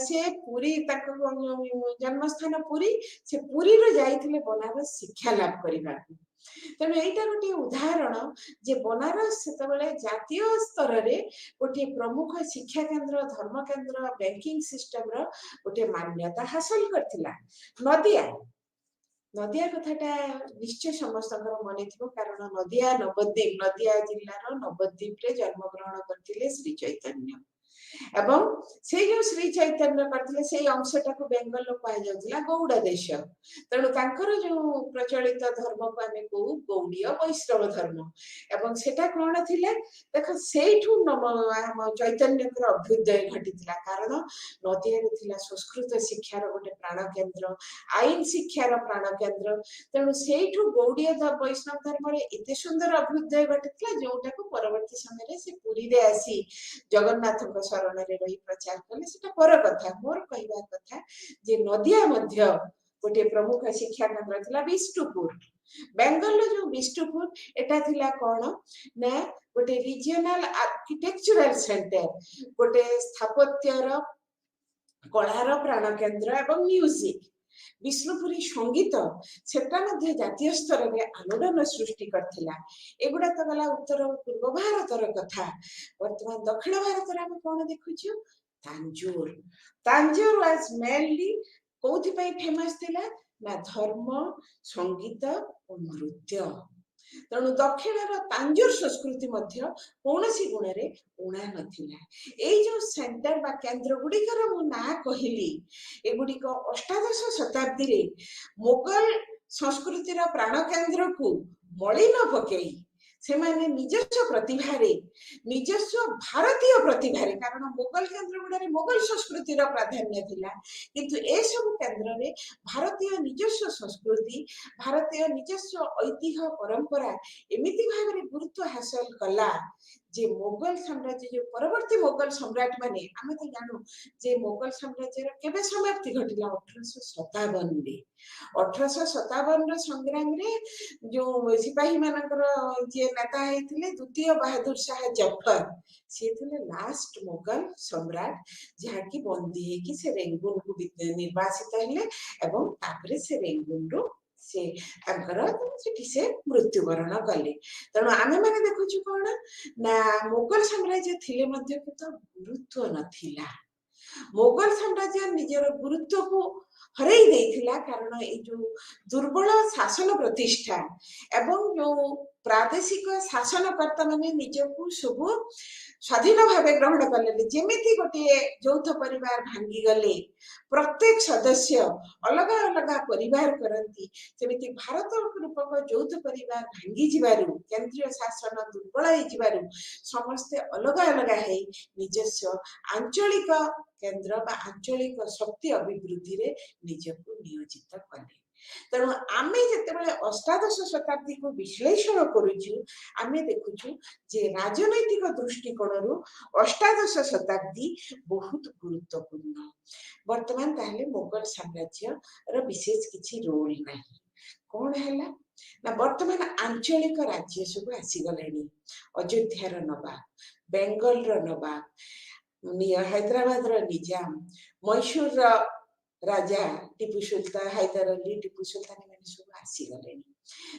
ସେ ପୁରୀ, ତାଙ୍କ ଜନ୍ମସ୍ଥାନ ପୁରୀ, ସେ ପୁରୀରୁ ଯାଇଥିଲେ ବନାରସ ଶିକ୍ଷା ଲାଭ କରିବାକୁ। ତେଣୁ ଏଇଟା ଗୋଟିଏ ଉଦାହରଣ ଯେ ବନାରସ ସେତେବେଳେ ଜାତୀୟ ସ୍ତରରେ ଗୋଟିଏ ପ୍ରମୁଖ ଶିକ୍ଷା କେନ୍ଦ୍ର, ଧର୍ମ କେନ୍ଦ୍ର, ବ୍ୟାଙ୍କିଂ ସିଷ୍ଟମର ଗୋଟିଏ ମାନ୍ୟତା ହାସଲ କରିଥିଲା। ନଦିଆ କଥାଟା ନିଶ୍ଚୟ ସମସ୍ତଙ୍କର ମନେ ଥିବ, କାରଣ ନଦିଆ ଜିଲ୍ଲାର ନବଦ୍ୱୀପରେ ଜନ୍ମଗ୍ରହଣ କରିଥିଲେ ଶ୍ରୀ ଚୈତନ୍ୟ। ଏବଂ ସେଇ ଯୋଉ ଶ୍ରୀ ଚୈତନ୍ୟ କରିଥିଲେ ସେଇ ଅଂଶଟାକୁ ବେଙ୍ଗଲ କୁହାଯାଉଥିଲା ଗୌଡ଼ ଦେଶ। ତେଣୁ ତାଙ୍କର ଯୋଉ ପ୍ରଚଳିତ ଧର୍ମକୁ ଆମେ କହୁ ଗୌଡ଼ୀୟ ବୈଷ୍ଣବ ଧର୍ମ। ଏବଂ ସେଟା କଣ ଥିଲା ଦେଖ, ସେଇଠୁ ଆମ ଚୈତନ୍ୟଙ୍କର ଅଭ୍ୟୁଦୟ ଘଟିଥିଲା। କାରଣ ନଦିଆରେ ଥିଲା ସଂସ୍କୃତ ଶିକ୍ଷାର ଗୋଟେ ପ୍ରାଣ କେନ୍ଦ୍ର, ଆଇନ ଶିକ୍ଷାର ପ୍ରାଣ କେନ୍ଦ୍ର। ତେଣୁ ସେଇଠୁ ଗୌଡ଼ୀୟ ବୈଷ୍ଣବ ଧର୍ମରେ ଏତେ ସୁନ୍ଦର ଅଭ୍ୟୁଦୟ ଘଟିଥିଲା, ଯୋଉଟାକୁ ପରବର୍ତ୍ତୀ ସମୟରେ ସେ ପୁରୀରେ ଆସି ଜଗନ୍ନାଥଙ୍କ ଶରଣରେ ରହି ପ୍ରଚାର କଲେ, ସେଟା ପର କଥା। ମୋର କହିବା କଥା ଯେ ନଦିଆ ମଧ୍ୟ ଗୋଟିଏ ପ୍ରମୁଖ ଶିକ୍ଷା କେନ୍ଦ୍ର ଥିଲା। ବିଷ୍ଣୁପୁର, ବେଙ୍ଗଲର ଯୋଉ ବିଷ୍ଣୁପୁର, ଏଟା ଥିଲା କଣ ନା ଗୋଟେ ରିଜିଓନାଲ ଆର୍କିଟେକ୍ଚରାଲ ସେଣ୍ଟର, ଗୋଟେ ସ୍ଥାପତ୍ୟର କଳାର ପ୍ରାଣ କେନ୍ଦ୍ର ଏବଂ ମ୍ୟୁଜିକ। ବିଷ୍ଣୁପୁରୀ ସଙ୍ଗୀତ ସେଟା ମଧ୍ୟ ଜାତୀୟ ସ୍ତରରେ ଆଲୋଡ଼ନ ସୃଷ୍ଟି କରିଥିଲା। ଏଗୁଡା ତ ଗଲା ଉତ୍ତର ଓ ପୂର୍ବ ଭାରତର କଥା। ବର୍ତ୍ତମାନ ଦକ୍ଷିଣ ଭାରତରେ ଆମେ କଣ ଦେଖୁଛୁ? ତାଞ୍ଜୋର ୱାଜ ମେନଲି କୋଉଥିପାଇଁ ଫେମସ ଥିଲା ନା ଧର୍ମ, ସଙ୍ଗୀତ ଓ ନୃତ୍ୟ। ତେଣୁ ଦକ୍ଷିଣର ତାଞ୍ଜୋର ସଂସ୍କୃତି ମଧ୍ୟ କୌଣସି ଗୁଣରେ ଊଣା ନଥିଲା। ଏଇ ଯୋଉ ସେଣ୍ଟର ବା କେନ୍ଦ୍ର ଗୁଡିକର ମୁଁ ନାଁ କହିଲି, ଏଗୁଡିକ ଅଷ୍ଟାଦଶ ଶତାବ୍ଦୀରେ ମୋଗଲ ସଂସ୍କୃତିର ପ୍ରାଣ କେନ୍ଦ୍ରକୁ ମଳି ନ ପକେଇ ସେମାନେ ନିଜସ୍ୱ ପ୍ରତିଭାରେ, ନିଜସ୍ୱ ଭାରତୀୟ ପ୍ରତିଭାରେ, କାରଣ ମୋଗଲ କେନ୍ଦ୍ର ଗୁଡାରେ ମୋଗଲ ସଂସ୍କୃତିର ପ୍ରାଧାନ୍ୟ ଥିଲା, କିନ୍ତୁ ଏସବୁ କେନ୍ଦ୍ରରେ ଭାରତୀୟ ନିଜସ୍ୱ ସଂସ୍କୃତି, ଭାରତୀୟ ନିଜସ୍ୱ ଐତିହ୍ୟ ପରମ୍ପରା ଏମିତି ଭାବରେ ଗୁରୁତ୍ୱ ହାସଲ କଲା ଯେ ମୋଗଲ ସାମ୍ରାଜ୍ୟ, ଯୋଉ ପରବର୍ତ୍ତୀ ମୋଗଲ ସମ୍ରାଟ ମାନେ, ଆମେ ତ ଜାଣୁ ଯେ ମୋଗଲ ସାମ୍ରାଜ୍ୟର କେବେ ସମାପ୍ତି ଘଟିଲା? 1857ରେ। 1857ର ସଂଗ୍ରାମରେ ଯୋଉ ସିପାହୀ ମାନଙ୍କର ଯିଏ ନେତା ହେଇଥିଲେ ଦ୍ୱିତୀୟ ବାହାଦୁର ଶାହ ଜଫର, ସିଏ ଥିଲେ ଲାଷ୍ଟ ମୋଗଲ ସମ୍ରାଟ, ଯାହାକି ବନ୍ଦୀ ହେଇକି ସେ ରେଙ୍ଗୁନକୁ ନିର୍ବାସିତ ହେଲେ ଏବଂ ତାପରେ ସେ ରେଙ୍ଗୁନରୁ से सेठी से मृत्युवरण कले। तेणु आमे माने देखुछु कोन ना मुगल साम्राज्य थिले मध्य तो गुरुत्व नथिला। मुगल साम्राज्य निजर गुरुत्व को हरई देथिला कारण ए जो दुर्बल शासन प्रतिष्ठा एवं जो प्रादेशिक शासनकर्ता माने निजकू सब स्वाधीन भाव ग्रहण कले जेमिति गोटे यौथ परिवार भांगी गले प्रत्येक सदस्य अलग अलग परिवार करती सेमिति भारत रूपक यौथ परिवार भांगी जिबारु केंद्रीय शासन दुर्बल हो जिबारु समस्ते अलग अलग है निजस्व आंचलिक केन्द्र बा आंचलिक शक्ति अभिवृद्धि रे निजको नियोजित कले। तेणु आमे जेतेबेले अष्टादश शताब्दी को विश्लेषण करूछु आमे देखुछु जे राजनैतिक दृष्टिकोणरू अष्टादश शताब्दी बहुत गुरुत्वपूर्ण। वर्तमान ताहले मुगल साम्राज्य र विशेष किछि रोल नाही कोन हैला ना वर्तमान आंचलिक राज्य सब आसी गलेनी। अयोध्या र नवाब, बेंगल र नवाब, हैदराबाद र निजाम, मैसूर र राजा टीपू सुल्तान, हैदर अली, टीपू सुल्तान माने सब आसी गलेनी।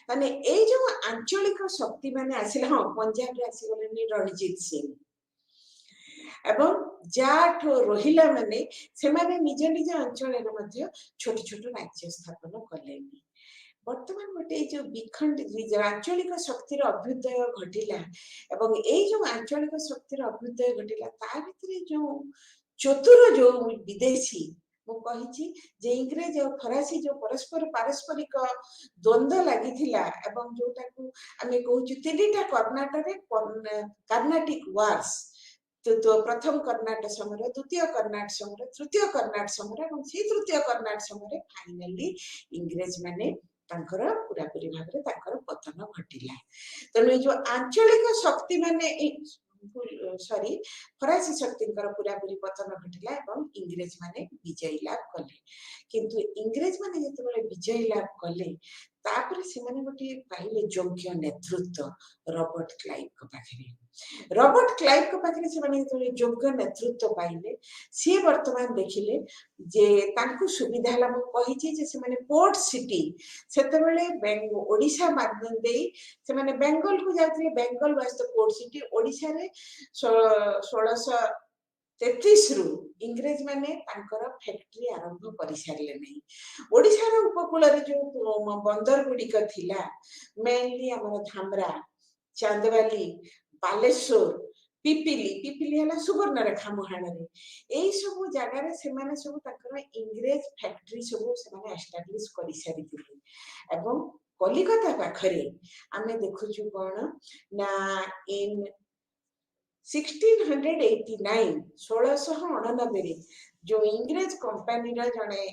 माने ए जो आंचलिक शक्ति माने आसिले हां पंजाब रे आसी गलेनी रणजीत सिंह एवं जाठ रोहिला माने से माने निज निज अंचल रे मध्य छोट छोट राज्य स्थापन कलेनी। वर्तमान गोटे जो विखंड आंचलिक शक्तिर अभ्युदय घटिला एवं ए जो आंचलिक शक्तिर अभ्युदय घटिला ता भितरे जो चतुर जो विदेशी मु कहिछि जे इंग्रेज और फरासी जो परस्पर पारस्परिक द्वंद्व लागिथिला एवं जोटाकू आमे कहूछु तिनिटा कर्नाटिक वार्स तो प्रथम कर्नाटक समर, द्वितीय कर्नाटक समर, तृतीय कर्नाटक समर और तृतीय कर्नाटक समर फाइनली इंग्रेज माने तांकर पूरापूरी भाव में तांकर पतन घटिला। तेणु जो आंचलिक शक्ति माने सॉरी फरासी शक्ति पूरापूरी पतन घटिला एवं इंग्रेज माने विजय लाभ कले। किंतु इंग्रेज माने जेतेबेले विजय लाभ कले तापर से माने गोटे पाइले योग्य नेतृत्व रॉबर्ट क्लाइव को पाखरे। रॉबर्ट क्लाइव को पाखरे से माने जेतेबेले योग्य नेतृत्व पाइले सी वर्तमान देखिले जे तांको सुविधा हला मु कहिछि जे से माने पोर्ट सिटी सेतेबेले ओडिशा माध्यम देई से माने बेंगल को जाथिले Bengal was the port city Odisha रे 1633 रु इंग्रेज माने तांकर फैक्ट्री आरंभ करि सारले नै। ओडिशा रो उपकूल रे जो बंदर गुडिक थिला मेनली हमर धामरा, चांदवाली, बालेश्वर, पिपिली पिपिली हला सुवर्णरेखा मुहाण रे एई सब जगह रे से माने सब तांकर इंग्रेज फैक्ट्री सब से माने एस्टैब्लिश करि सारिथिले एवं कलिकता पाखरे आमे देखुछु कोन ना इन 1689 1689 जो इंग्रेज कंपनी रा जने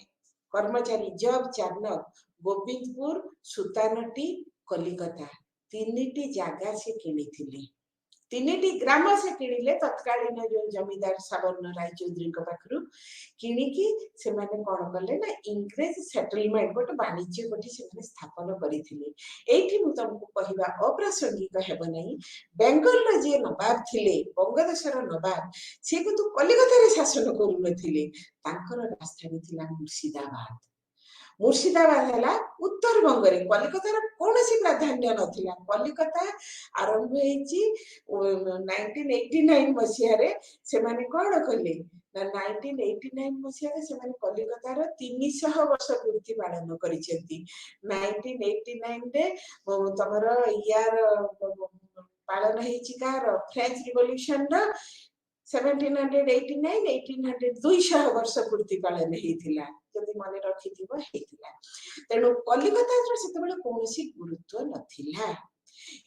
कर्मचारी जॉब चार्नर गोविंदपुर, सुतानटी, कलिकता तीनिटी जगह से किनिथिले। तीनिटी ग्राम से किणिले तत्कालीन जो जमींदार सावर्ण राय चौधरी पाखरु किणिकी से माने कोन कले ना इंग्रेज सेटलमेंट गोटे वाणिज्य गोटे से माने स्थापन करिथिले। एठी मु तुमको कहिबा अप्रासंगिक हेबो नै बेंगल रे जे नवाब थिले बंगदेशर नवाब से को कलिकता रे शासन करू नथिले तांकर राजधानी थिला मुर्शिदाबाद। मुर्शिदाबाद है उत्तर बंग रे कलिकतार कौनसी प्राधान्य नथिला। कलिकता आरंभ हेची 1989 मसिया रे से माने कोन कले ना 1989 मसिया रे से माने कलिकतार 300 वर्ष पूर्ति पालन करिसेंती। 1989 रे तमर यार पालन हेची कार फ्रेंच रिवॉल्यूशन रो 1789 1800 200 वर्ष पूर्ति पालन हेतिला जदि मन रखिथिबो हेतिला। तेणु कलिकता सेतेबेले कौनसी गुरुत्व नथिला।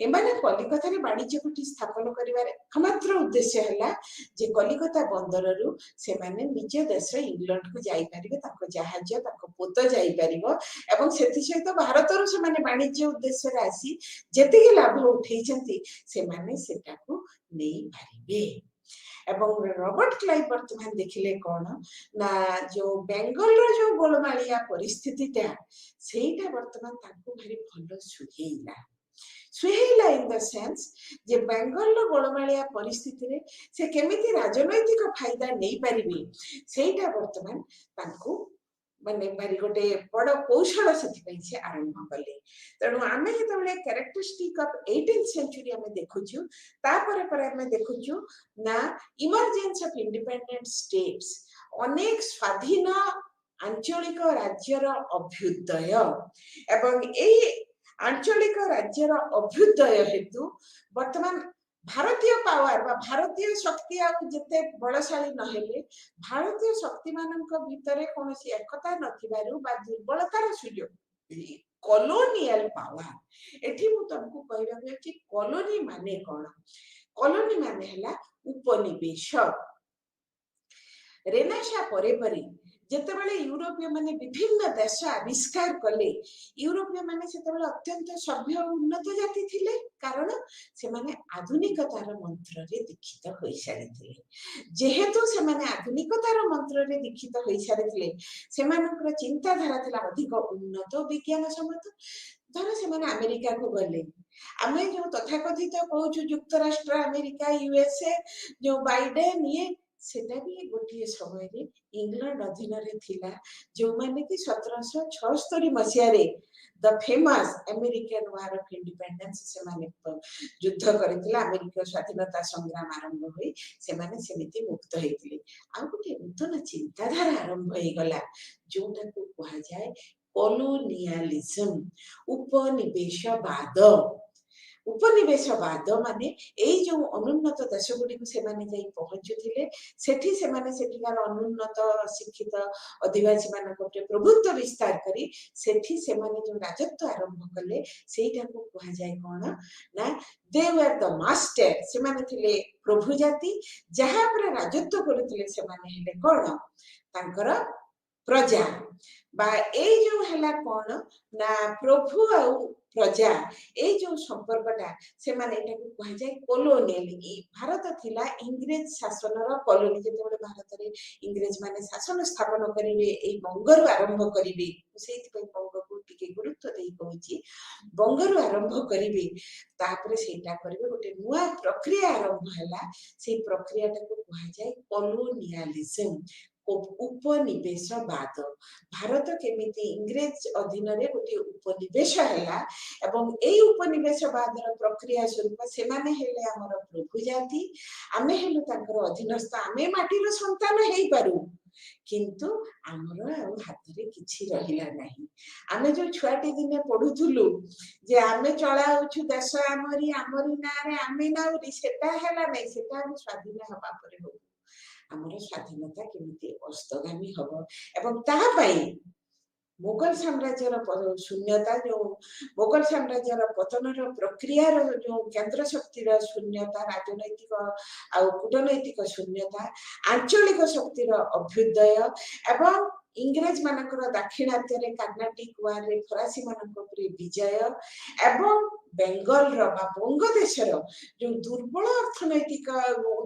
एमाने कलिकता रे वाणिज्य कुटी स्थापन करिवार एकमात्र उद्देश्य हला जे कलिकता बंदररू से माने निज देश इंग्लैंड को जाई परिबे ताको जहाज ताको पोत जाई परिबो एवं सेति सहित भारतरू से माने वाणिज्य उद्देश्य रे आसी जेतिके लाभ उठैचंती से माने सेटाको नेई परिबे। एवं रॉबर्ट क्लाइव वर्तमान देखिले कौन ना जो बेंगल रो जो गोलमालिया परिस्थितिटा सेटा वर्तमान ताको भारी भलो सुहेला इन द सेंस जे बेंगल रो गोलमालिया परिस्थिति रे से केमिति राजनैतिक फायदा नै परिबे सेटा वर्तमान ताको माने भारी गोटे बड़ कौशल से आरंभ कले। तेणु आम जो क्यारेक्टरिस्टिक ऑफ 18th सेंचुरी आम देखुचु आम देखुचु ना इमर्जेंस ऑफ इंडिपेंडेंट स्टेट्स अनेक स्वाधीन आंचलिक राज्यर अभ्युदय एवं आंचलिक राज्यर अभ्युदय हेतु वर्तमान भारतीय पावर बा भारतीय शक्ति आते बलशाली नहेले भारतीय शक्ति मानक भितरे कौन एकता नथिबारु बा दुर्बलतार सुयोग कॉलोनियल पावर एठी मु तुमको कहबा कि कॉलोनी माने कौन कॉलोनी माने हला उपनिवेश रेनेसां परे परे जेतेबेले यूरोपीय माने विभिन्न देश आविष्कार कले यूरोपीय माने सेतेबेले अत्यंत सभ्य उन्नत जाति थिले कारण से माने आधुनिकतार मंत्र रे दीक्षित होई सारिथिले जेहेतु से माने आधुनिकतार मंत्र रे दीक्षित होई सारिथिले से मानकर चिंता धारा थिला अधिक उन्नत विज्ञान सम्मत धर से माने अमेरिका को गले आमे जो तथाकथित कहूछु युक्तराष्ट्र अमेरिका यूएसए जो बाइडेन ये सेटा भी गोटे समय रे इंग्लैंड अधीन रे थिला जो माने कि 1776 मसिया रे the famous American war of independence से माने युद्ध करथिला अमेरिका स्वाधीनता संग्राम आरंभ होई से माने सेमिति मुक्त हेतिले आ गोटे नूतन चिंताधारा आरंभ हे गला जोटा को कहा जाय कॉलोनियलिज्म उपनिवेशवाद उपनिवेशवाद माने एई जो अनुन्नत देश गुडी को से माने जाई पहुंचुथिले सेठी से माने सेठिकार अनुन्नत शिक्षित अधिवासी मानक ऊपर प्रभुत्व विस्तार करी सेठी से माने जो राजत्व आरंभ कले सेटा को कहा जाय कोन ना दे वर द मास्टर से माने थिले प्रभु जाति जहां पर राजत्व करथिले से माने हेले कोन तांकर प्रजा बा ए जो हला कोन ना प्रभु आ प्रजा ए जो संपर्कटा से माने एटा को कह जाय कॉलोनियल भारत थिला इंग्रेज शासनर कॉलोनी जेतेबेले भारत रे इंग्रेज माने शासन स्थापन करिवे ए बंगरु आरंभ करिवे सेति पय बंग को टिके गुरुत्व देई कहूची बंगरु आरंभ करिवे तापरे सेटा करिवे गोटे नुवा प्रक्रिया आरंभ हला से प्रक्रियाटा को कह जाय कॉलोनियलिज्म उपनिवेशवाद भारत केमिति इंग्रेज अधीन रे गोटे उपनिवेश हला एवं एई उपनिवेशवाद प्रक्रिया स्वरूप से माने हेले हमर प्रभु जाति आमे हेलु तांकर अधीनस्थ आमे माटीर संतान हेई पारु किंतु हमर हाथ रे किछि रहिला नाही आमे जो छुआटी दिने पढुथुलु जे आमे चलाउछु देश हमरी नारे आमे नाउरी सेटा हेला नै सेटा हम स्वाधीन हबा परे हो हमर स्वाधीनता केमिति अस्तगामी हबो एवं ताहा पई मुगल साम्राज्य शून्यता जो मुगल साम्राज्य पतन प्रक्रिया जो केंद्र शक्तिर शून्यता राजनैतिक आ कूटनैतिक शून्यता आंचलिक शक्तिर अभ्युदय एवं इंग्रेज मानकर दाक्षिणात्य रे कर्नाटिक वार रे फरासी मानक ऊपर विजय एवं बेंगल रो बा बंगदेश रो जो दुर्बल अर्थनैतिक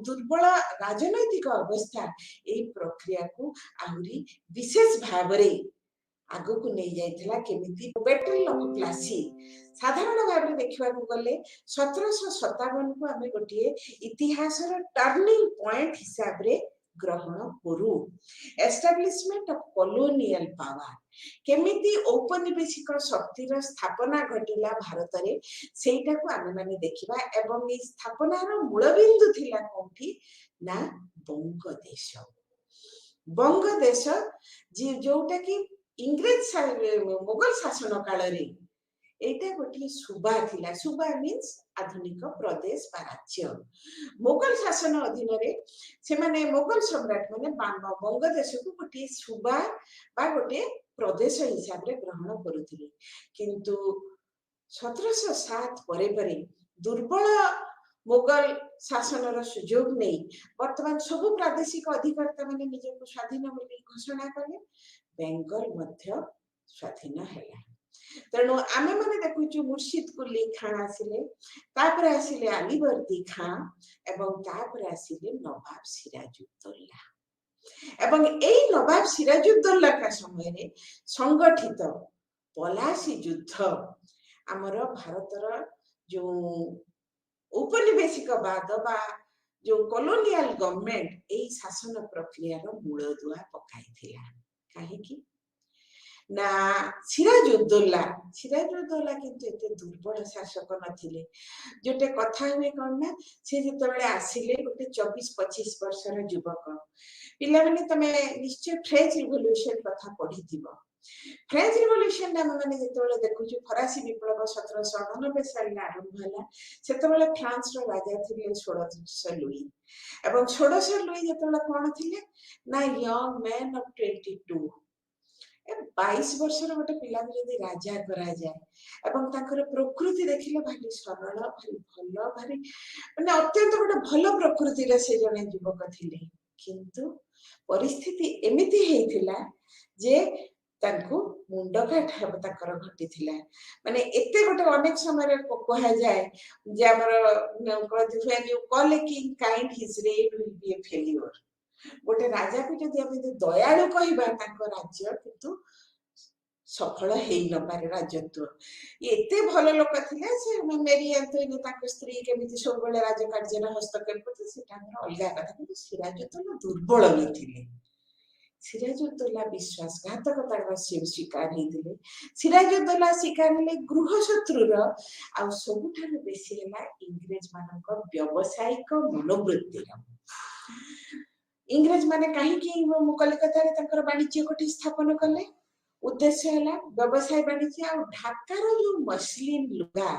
दुर्बल राजनैतिक अवस्था ए प्रक्रिया को आहुरी विशेष भाव रे आगो को नहीं जाइथिला केमिति बैटल ऑफ प्लासी साधारण भाव देखा गले 1757 को आम गोटे इतिहास टर्निंग पॉइंट हिसाब रे ग्रहण करू एस्टाब्लिशमेंट ऑफ कॉलोनियल पावर केमिति औपनिवेशिक शक्तिर स्थापना घटिला भारत रे सेटा को आमे माने देखिबा एवं ई स्थापनार मूलबिंदु थिला कोठी ना बंगदेश जोटा कि इंग्रेज मुगल शासन काल रे एटा गोटे सुबा थिला सुबा मीन्स आधुनिक प्रदेश बा राज्य मुगल शासन अधीन रे से माने मुगल सम्राट माने बंगदेश को गोटे सुबा बा गोटे प्रदेश हिसाब रे ग्रहण करुथिले किंतु 1707 परे परे दुर्बल मुगल शासन सुजोग नहीं वर्तमान सब प्रादेशिक अधिकारता माने निजको स्वाधीन बोली घोषणा कले बेंगल मध्य स्वाधीन हैला तेणु आमे माने देखुचु मुर्शिद कुली खान आसिले तापरे आसिले अलीवर्दी खान एवं तापरे आसिले नवाब सिराजुद्दौला एवं एई नवाब सिराजुद्दौला का समय रे संगठित पलासी युद्ध हमर भारतर जो उपनिवेशिकवाद बा जो कॉलोनियल गवर्नमेंट एई शासन प्रक्रिया रो मूल दुआ पकाइथिला काहे कि ନା ସିରାଜୁଦ୍ଦୌଲା ସିରାଜୁଦ୍ଦୌଲା କିନ୍ତୁ ଏତେ ଦୁର୍ବଳ ଶାସକ ନଥିଲେ। ଯୋଉଟେ କଥା ହୁଏ କଣ ନା, ସେ ଯେତେବେଳେ ଆସିଲେ ଗୋଟେ 24-25 ବର୍ଷର ଯୁବକ। ପିଲାମାନେ ତମେ ନିଶ୍ଚୟ ଫ୍ରେଞ୍ଚ ରିଭଲ୍ୟୁସନ କଥା ପଢିଥିବ। ଫ୍ରେଞ୍ଚ ରିଭଲ୍ୟୁସନ ଆମେ ମାନେ ଯେତେବେଳେ ଦେଖୁଛୁ, ଫରାସୀ ବିପ୍ଳବ 1799 ସାଲରେ ଆରମ୍ଭ ହେଲା। ସେତେବେଳେ ଫ୍ରାନ୍ସର ରାଜା ଥିଲେ ଷୋଡଶ ଲୁଇ। ଏବଂ ଷୋଡଶ ଲୁଇ ଯେତେବେଳେ କଣ ଥିଲେ ନା, ୟଙ୍ଗ ମ୍ୟାନ ଅଫ 22, 22 ବର୍ଷର ଗୋଟେ ପିଲାକୁ ଯଦି ରାଜା କରାଯାଏ, ଏବଂ ତାଙ୍କର ପ୍ରକୃତି ଦେଖିଲେ ଭାରି ସରଳ, ଭାରି ଭଲ, ଭାରି ମାନେ ଅତ୍ୟନ୍ତ ଗୋଟେ ଭଲ ପ୍ରକୃତିର ସେ ଜଣେ ଯୁବକ ଥିଲେ। କିନ୍ତୁ ପରିସ୍ଥିତି ଏମିତି ହେଇଥିଲା ଯେ ତାଙ୍କୁ ମୁଣ୍ଡକାଟ ତାଙ୍କର ଘଟିଥିଲା। ମାନେ ଏତେ ଗୋଟେ ଅନେକ ସମୟରେ କୁହାଯାଏ ଯେ ଆମର call a king kind his reign will be a failure. ଗୋଟେ ରାଜାକୁ ଯଦି ଆମେ ଦୟାଳୁ କହିବା, ତାଙ୍କ ରାଜ୍ୟ କିନ୍ତୁ ସଫଳ ହେଇନପାରେ ରାଜତ୍ଵ। ଏତେ ଭଲ ଲୋକ ଥିଲେ ସେ ମେରି ଆନ୍ଥୋନି, ତାଙ୍କ ସ୍ତ୍ରୀ କେମିତି ସବୁବେଳେ ରାଜକାର୍ଯ୍ୟରେ ହସ୍ତକ୍ଷେପ କରୁଥିଲେ ସେଟା ଆମର ଅଲଗା କଥା। କିନ୍ତୁ ସିରାଜୁଦ୍ଦୌଲା ଦୁର୍ବଳ ନଥିଲେ। ସିରାଜୁଦ୍ଦୌଲା ବିଶ୍ୱାସଘାତକତାର ଶିକାର ହେଇଥିଲେ। ସିରାଜୁଦ୍ଦୌଲା ଶିକାର ହେଲେ ଗୃହ ଶତ୍ରୁର, ଆଉ ସବୁଠାରୁ ବେଶୀ ହେଲା ଇଂରେଜ ମାନଙ୍କ ବ୍ୟବସାୟିକ ମନୋବୃତ୍ତିର। ଇଂରେଜ ମାନେ କାହିଁକି କଲିକତାରେ ତାଙ୍କର ବାଣିଜ୍ୟ କୋଠି ସ୍ଥାପନ କଲେ? ଉଦ୍ଦେଶ୍ୟ ହେଲା ବ୍ୟବସାୟ ବାଣିଜ୍ୟ। ଆଉ ଢାକାର ଯୋଉ ମସଲିନ ଲୁଗା,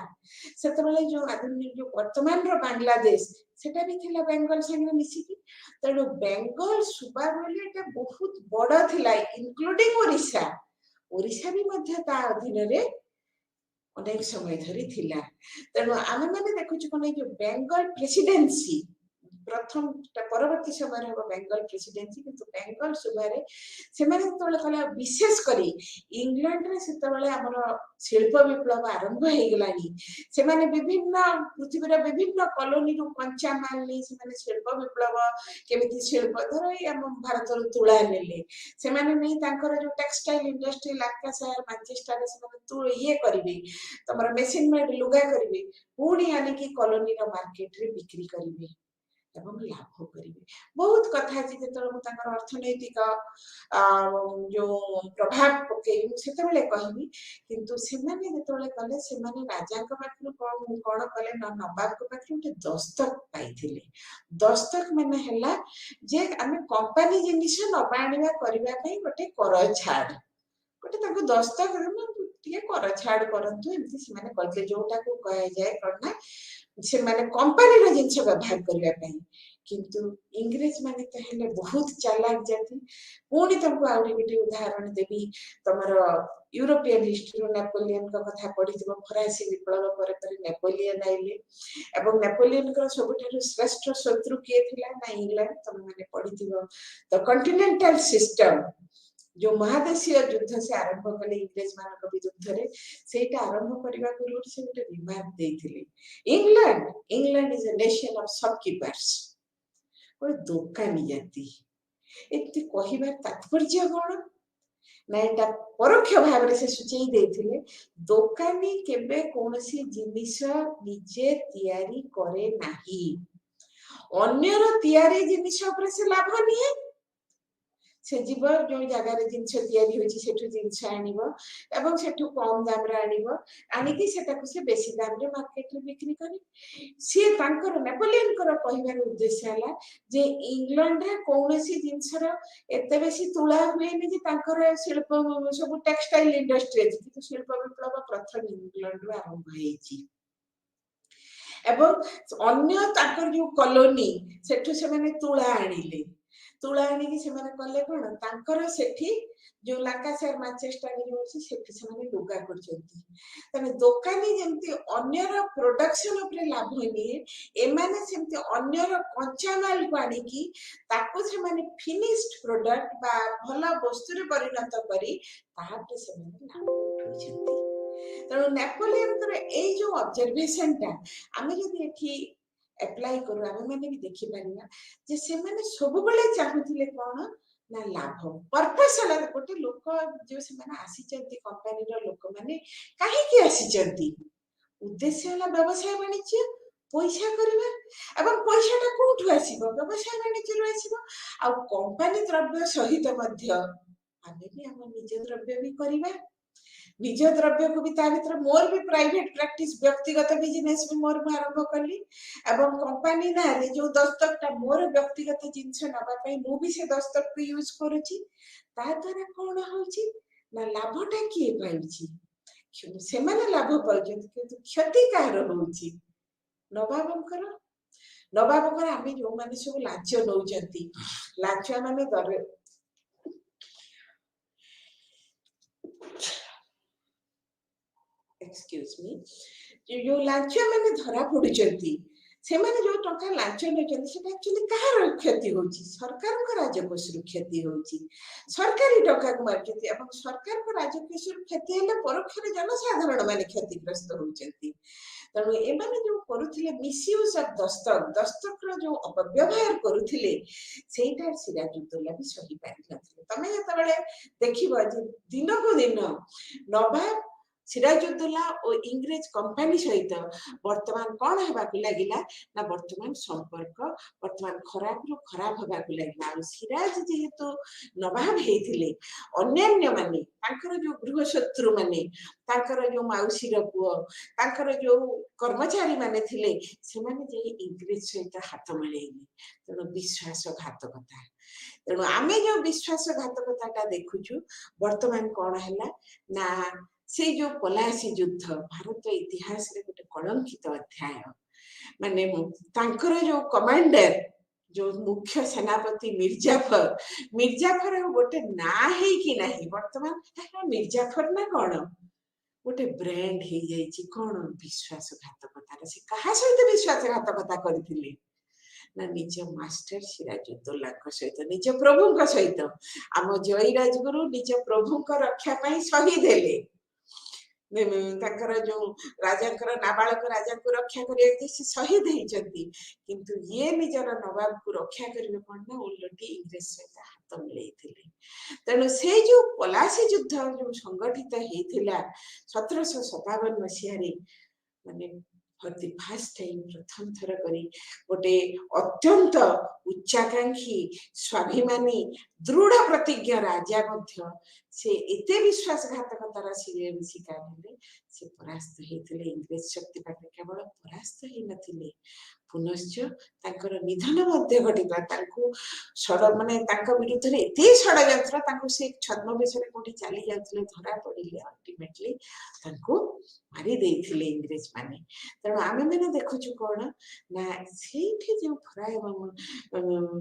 ସେତେବେଳେ ଯୋଉ ଆଧୁନିକ ଯୋଉ ବର୍ତ୍ତମାନର ବାଂଲାଦେଶ, ସେଟା ବି ଥିଲା ବେଙ୍ଗଲ ସାଙ୍ଗରେ ମିଶିକି। ତେଣୁ ବେଙ୍ଗଲ ସୁବା ବୋଲି ଏଟା ବହୁତ ବଡ ଥିଲା, ଇନକ୍ଲୁଡିଂ ଓଡିଶା। ଓଡିଶା ବି ମଧ୍ୟ ତା ଅଧୀନରେ ଅନେକ ସମୟ ଧରି ଥିଲା। ତେଣୁ ଆମେ ମାନେ ଦେଖୁଛୁ କଣ, ଏଇ ଯୋଉ ବେଙ୍ଗଲ ପ୍ରେସିଡେନ୍ସି ପ୍ରଥମ ପରବର୍ତ୍ତୀ ସମୟରେ ହବ ବେଙ୍ଗଲ ପ୍ରେସିଡେନ୍ସି। କିନ୍ତୁ ବେଙ୍ଗଲ ସୁବାରେ ସେମାନେ ଯେତେବେଳେ କଲେ, ବିଶେଷ କରି ଇଂଲଣ୍ଡରେ ସେତେବେଳେ ଆମର ଶିଳ୍ପ ବିପ୍ଳବ ଆରମ୍ଭ ହେଇଗଲାଣି। ସେମାନେ ବିଭିନ୍ନ ପୃଥିବୀର ବିଭିନ୍ନ କଲୋନୀରୁ କଞ୍ଚାମାଲ ନେଇ ସେମାନେ ଶିଳ୍ପ ବିପ୍ଳବ କେମିତି ଶିଳ୍ପ, ଧର ଏଇ ଆମ ଭାରତରୁ ତୁଳା ନେଲେ, ସେମାନେ ନେଇ ତାଙ୍କର ଯୋଉ ଟେକ୍ସଟାଇଲ ଇଣ୍ଡଷ୍ଟ୍ରି ଲାଙ୍କାସାୟାର, ମାଞ୍ଚେଷ୍ଟରରେ ସେମାନେ ଇଏ କରିବେ, ତମର ମେସିନ ମେଡ୍ ଲୁଗା କରିବେ, ପୁଣି ଆଣିକି କଲୋନୀର ମାର୍କେଟରେ ବିକ୍ରି କରିବେ ଏବଂ ଲାଭ କରିବେ। ବହୁତ କଥା ଅଛି। ଯେତେବେଳେ ମୁଁ ତାଙ୍କର ଅର୍ଥନୈତିକ ଯୋଉ ପ୍ରଭାବ ପକେଇବି ମୁଁ ସେତେବେଳେ କହିବି। କିନ୍ତୁ ସେମାନେ ଯେତେବେଳେ କଲେ, ସେମାନେ ରାଜାଙ୍କ ପାଖରୁ କଣ କଲେ ନା, ନବାବଙ୍କ ପାଖରୁ ଗୋଟେ ଦସ୍ତକ ପାଇଥିଲେ। ଦସ୍ତକ ମାନେ ହେଲା ଯେ ଆମେ କମ୍ପାନୀ ଜିନିଷ ନବା ଆଣିବା କରିବା ପାଇଁ ଗୋଟେ କର ଛାଡ, ଗୋଟେ ତାଙ୍କୁ ଦସ୍ତକ ଟିକେ କର ଛାଡ କରନ୍ତୁ, ଏମିତି ସେମାନେ କରିଥିଲେ। ଯୋଉଟାକୁ କୁହାଯାଏ କଣ ନା, ସେମାନେ କମ୍ପାନୀର ଜିନିଷ ବ୍ୟବହାର କରିବା ପାଇଁ। କିନ୍ତୁ ଇଂରେଜ ମାନେ ତ ହେଲେ ବହୁତ ଚାଲାକ ଜାତି। ପୁଣି ତାଙ୍କୁ ଆହୁରି ଗୋଟେ ଉଦାହରଣ ଦେବି। ତମର ୟୁରୋପିଆନ ହିଷ୍ଟ୍ରିରୁ ନେପୋଲିୟନଙ୍କ କଥା ପଢିଥିବ। ଫରାସୀ ବିପ୍ଳବ ପରେ ପରେ ନେପୋଲିୟନ ଆଇଲେ, ଏବଂ ନେପୋଲିୟନଙ୍କର ସବୁଠାରୁ ଶ୍ରେଷ୍ଠ ଶତ୍ରୁ କିଏ ଥିଲା ନା, ଇଂଲଣ୍ଡ। ତମେ ମାନେ ପଢିଥିବ ଦ କଣ୍ଟିନେଣ୍ଟାଲ ସିଷ୍ଟମ, ଯୋଉ ମହାଦେଶୀୟ ଯୁଦ୍ଧ ସେ ଆରମ୍ଭ କଲେ ଇଂରେଜ ମାନଙ୍କ ବିରୁଦ୍ଧରେ। ସେଇଟା ଆରମ୍ଭ କରିବା ପୂର୍ବରୁ ସେ ଗୋଟେ ରିମାର୍କ ଦେଇଥିଲେ, England is a nation of shopkeepers, ଗୋଟେ ଦୋକାନୀ ଜାତି। ଏମିତି କହିବାର ତାତ୍ପର୍ଯ୍ୟ କଣ ନା, ଏଟା ପରୋକ୍ଷ ଭାବରେ ସେ ସୂଚେଇ ଦେଇଥିଲେ, ଦୋକାନୀ କେବେ କୌଣସି ଜିନିଷ ନିଜେ ତିଆରି କରେ ନାହିଁ, ଅନ୍ୟର ତିଆରି ଜିନିଷ ଉପରେ ସେ ଲାଭ ନିଏ। ସେ ଯିବ ଯୋଉ ଜାଗାରେ ଜିନିଷ ତିଆରି ହଉଛି ସେଠୁ ଜିନିଷ ଆଣିବ, ଏବଂ ସେଠୁ କମ ଦାମରେ ଆଣିବ, ଆଣିକି ସେଟାକୁ ସେ ବେଶୀ ଦାମରେ ମାର୍କେଟରେ ବିକ୍ରି କରେ। ସିଏ ତାଙ୍କର ନେପୋଲିୟନଙ୍କର କହିବାର ଉଦ୍ଦେଶ୍ୟ ହେଲା ଯେ ଇଂଲଣ୍ଡରେ କୌଣସି ଜିନିଷର ଏତେ ବେଶୀ ତୁଳା ହୁଏନି ଯେ ତାଙ୍କର ଶିଳ୍ପ ସବୁ ଟେକ୍ସଟାଇଲ ଇଣ୍ଡଷ୍ଟ୍ରି ଅଛି। କିନ୍ତୁ ଶିଳ୍ପ ବିପ୍ଳବ ପ୍ରଥମେ ଇଂଲଣ୍ଡରୁ ଆରମ୍ଭ ହେଇଛି। ଏବଂ ଅନ୍ୟ ତାଙ୍କର ଯୋଉ କଲୋନୀ, ସେଠୁ ସେମାନେ ତୁଳା ଆଣିଲେ। ତୁଳା ଆଣିକି ସେମାନେ କଲେ କଣ, ତାଙ୍କର ସେଠି ଯୋଉ ଲାଙ୍କାସାୟାର ମାଞ୍ଚେଷ୍ଟର ଯୋଉ ଅଛି, ସେଠି ସେମାନେ ଲୁଗା କରୁଛନ୍ତି। ତାହେଲେ ଦୋକାନୀ ଯେମିତି ଅନ୍ୟର ପ୍ରୋଡକ୍ସନ ଉପରେ ଲାଭ ନିଏ, ଏମାନେ ସେମିତି ଅନ୍ୟର କଞ୍ଚାମାଲକୁ ଆଣିକି ତାକୁ ସେମାନେ ଫିନିଶ୍ଡ ପ୍ରଡକ୍ଟ ବା ଭଲ ବସ୍ତୁରେ ପରିଣତ କରି ତାପରେ ସେମାନେ ଲାଭ ଉଠାଉଛନ୍ତି। ତେଣୁ ନେପୋଲିୟନଙ୍କର ଏଇ ଯୋଉ ଅବଜରଭେସନଟା ଆମେ ଯଦି ଏଠି ଆପ୍ଲାଏ କରୁ, ଆମେ ମାନେ ବି ଦେଖିପାରିବା ଯେ ସେମାନେ ସବୁବେଳେ ଚାହୁଁଥିଲେ କଣ ନା, ଲାଭ। ପର୍ପସ ହେଲା, ଗୋଟେ ଲୋକ ଯୋଉ ସେମାନେ ଆସିଛନ୍ତି, କମ୍ପାନୀର ଲୋକମାନେ କାହିଁକି ଆସିଛନ୍ତି, ଉଦ୍ଦେଶ୍ୟ ହେଲା ବ୍ୟବସାୟ ବାଣିଜ୍ୟ, ପଇସା କରିବା। ଏବଂ ପଇସାଟା କୋଉଠୁ ଆସିବ, ବ୍ୟବସାୟ ବାଣିଜ୍ୟରୁ ଆସିବ। ଆଉ କମ୍ପାନୀ ଦ୍ରବ୍ୟ ସହିତ ମଧ୍ୟ आमे भी हम निज द्रव्य भी करिबा निज द्रव्य को भी ता भीतर मोर भी प्राइवेट प्रैक्टिस व्यक्तिगत बिजनेस भी मोर आरंभ कली एवं कंपनी ना रे जो दस्तक ता मोर व्यक्तिगत जिंस नबा पई मु भी से दस्तक को यूज करूची ता द्वारा कोन होची ना लाभटा किए पाउची से माने लाभ पाउଛନ୍ତି किंतु क्षति कार होउची नबाबंकर नबाबंकर आमे जो माने सब लांच नउजंती लांच माने दर एक्सक्यूज मी जो लांच माने धरा पडुचंती से माने जो टंका लांच नउचंती सेटा एक्चुअली कहार क्षति होउची सरकार को राजकोष क्षति होउची सरकारी टंका को मारचंती एवं सरकार को राजकोष क्षति हेले परोक्ष जनसाधारण माने क्षतिग्रस्त होउचंती तेणु एमाने जो करुथिले मिसयूज ऑफ दस्तक दस्तक रो जो अपव्यवहार करुथिले सेटा सिराजुद्दौला भी सही पारि नथिले तमे जतबेले देखिबो जे दिन को दिन नवाब सिराजुद्दौला और इंग्रेज कंपनी सहित वर्तमान कौन हेबाकु लागिला ना वर्तमान संपर्क वर्तमान खराब रु खराब हेबाकु लागिला और सिराज जेहेतु नवाब हेथिले अन्यान्य माने तांकर जो गृह शत्रु माने तांकर जो माउसी रो पुओ तांकर जो कर्मचारी माने थिले से माने जे इंग्रेज सहित हाथ मिलेइले तेणु विश्वासघातकता तेणु आमे जो विश्वासघातकता देखुछु वर्तमान कौन हैला ना से जो पलासी युद्ध भारत इतिहास रे गोटे कलंकित अध्याय माने तांकर जो कमांडर जो मुख्य सेनापति मिर्जाफर गोटे ना है कि नहीं वर्तमान मिर्जाफर ना कौन गोटे ब्रांड हो जाइए कौन विश्वासघातकतार से कहा सहित विश्वासघातकता करथिले ना निज मास्टर सिराजुद्दौला सहित निज प्रभु सहित आम जय राजगुरु निज प्रभु रक्षा पाई शहीद हेले जो राजा नाबालक राजा को रक्षा करने से शहीद होती किंतु ये निजर नवाब को रक्षा करने कौन ना उल्टी इंग्रेज सहित हाथ मिलते तेणु से जो पलासी युद्ध जो संगठित होता 1757 मसीह माने फॉर द फर्स्ट टाइम प्रथम थर करी गोटे अत्यंत उच्चाकांक्षी स्वाभिमानी दृढ़ प्रतिज्ञ राजा मध्य से एते विश्वासघातकतार शिकार हेले से परास्त होते इंग्रेज शक्ति पाखे केवल परास्त ही नथिले पुनश्च तांकर निधन मध्य घटिला माने विरुद्ध एते षड्यंत्र से छद्मवेश कोठी चली जाते धरा पड़े अल्टिमेटली मारी देथिले इंग्रेज माने तेणु आमे मैंने देखुछु कौन ना से जो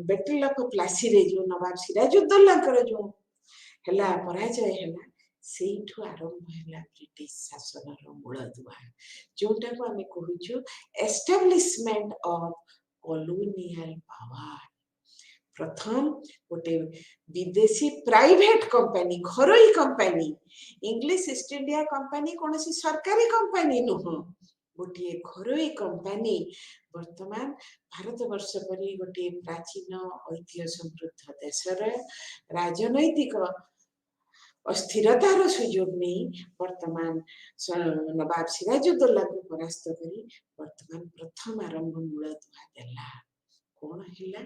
बैटल ऑफ प्लासी रे जो नवाब सिराजुद्दौला जो हैला पराजय हैला सेठु आरंभ हैला ब्रिटिश शासन रो मूलदुआ जोटा को आमे कहूछु एस्टैब्लिशमेंट ऑफ कॉलोनियल पावर प्रथम गोटे विदेशी प्राइवेट कंपनी घरोई कंपनी इंग्लिश ईस्ट इंडिया कंपनी कौन सी सरकारी कंपनी नुह गोटे घरोई कंपनी वर्तमान भारत वर्ष परी गोटे प्राचीन ऐतिह्य समृद्ध देशर राजनैतिक अस्थिरतार सुजोग नहीं वर्तमान नवाब सिराजुद्दौला को परास्त करी वर्तमान प्रथम आरंभ मूलदुआ देला कौन हैला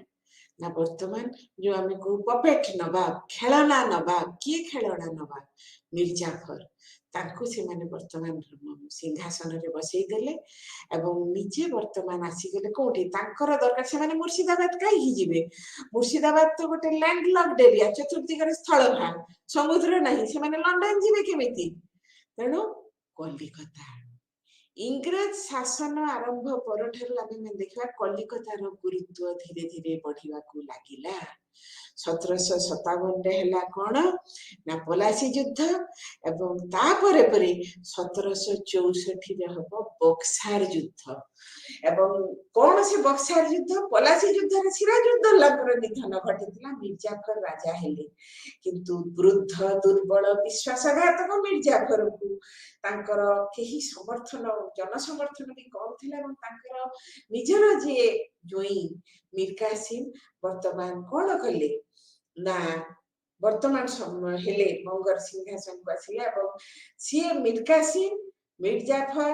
ना वर्तमान जो आमे को पपेट नवाब खेलना नवाब किए खेलना नवाब मिर्जाफर तांको से माने वर्तमान सिंहासन रे बसई देले एवं निजे वर्तमान आसी गेले कोठी तांकर दरकार से माने मुर्शिदाबाद काई ही जिवे मुर्शिदाबाद तो गोटे लैंड लॉक्ड एरिया चतुर्दिगरे स्थल भाग समुद्र नहीं से माने लंदन जिवे केमिति तेणु कलिकता इंग्रेज शासन आरंभ परठारु आमे देखा कलिकतार गुरुत्व धीरे धीरे बढ़िवा को लागिला 1757 रे हला कोन ना पलासी युद्ध एवं तापरे परे 1764 रे हबो बक्सार युद्ध एवं कौन से बक्सार युद्ध पलासी युद्ध रे सिराजुद्दौला निधन घटितला मिर्जाफर राजा हेले किंतु वृद्ध दुर्बल विश्वासघातक मिर्जाफर को तांकर केही समर्थन जन समर्थन भी कम थिला एवं तांकर निजर जे जोई मीर कासिम वर्तमान कौन कले ना वर्तमान समय हेले मंगर सिंहासन को आसिले एवं सी मीर कासिम मिर्जाफर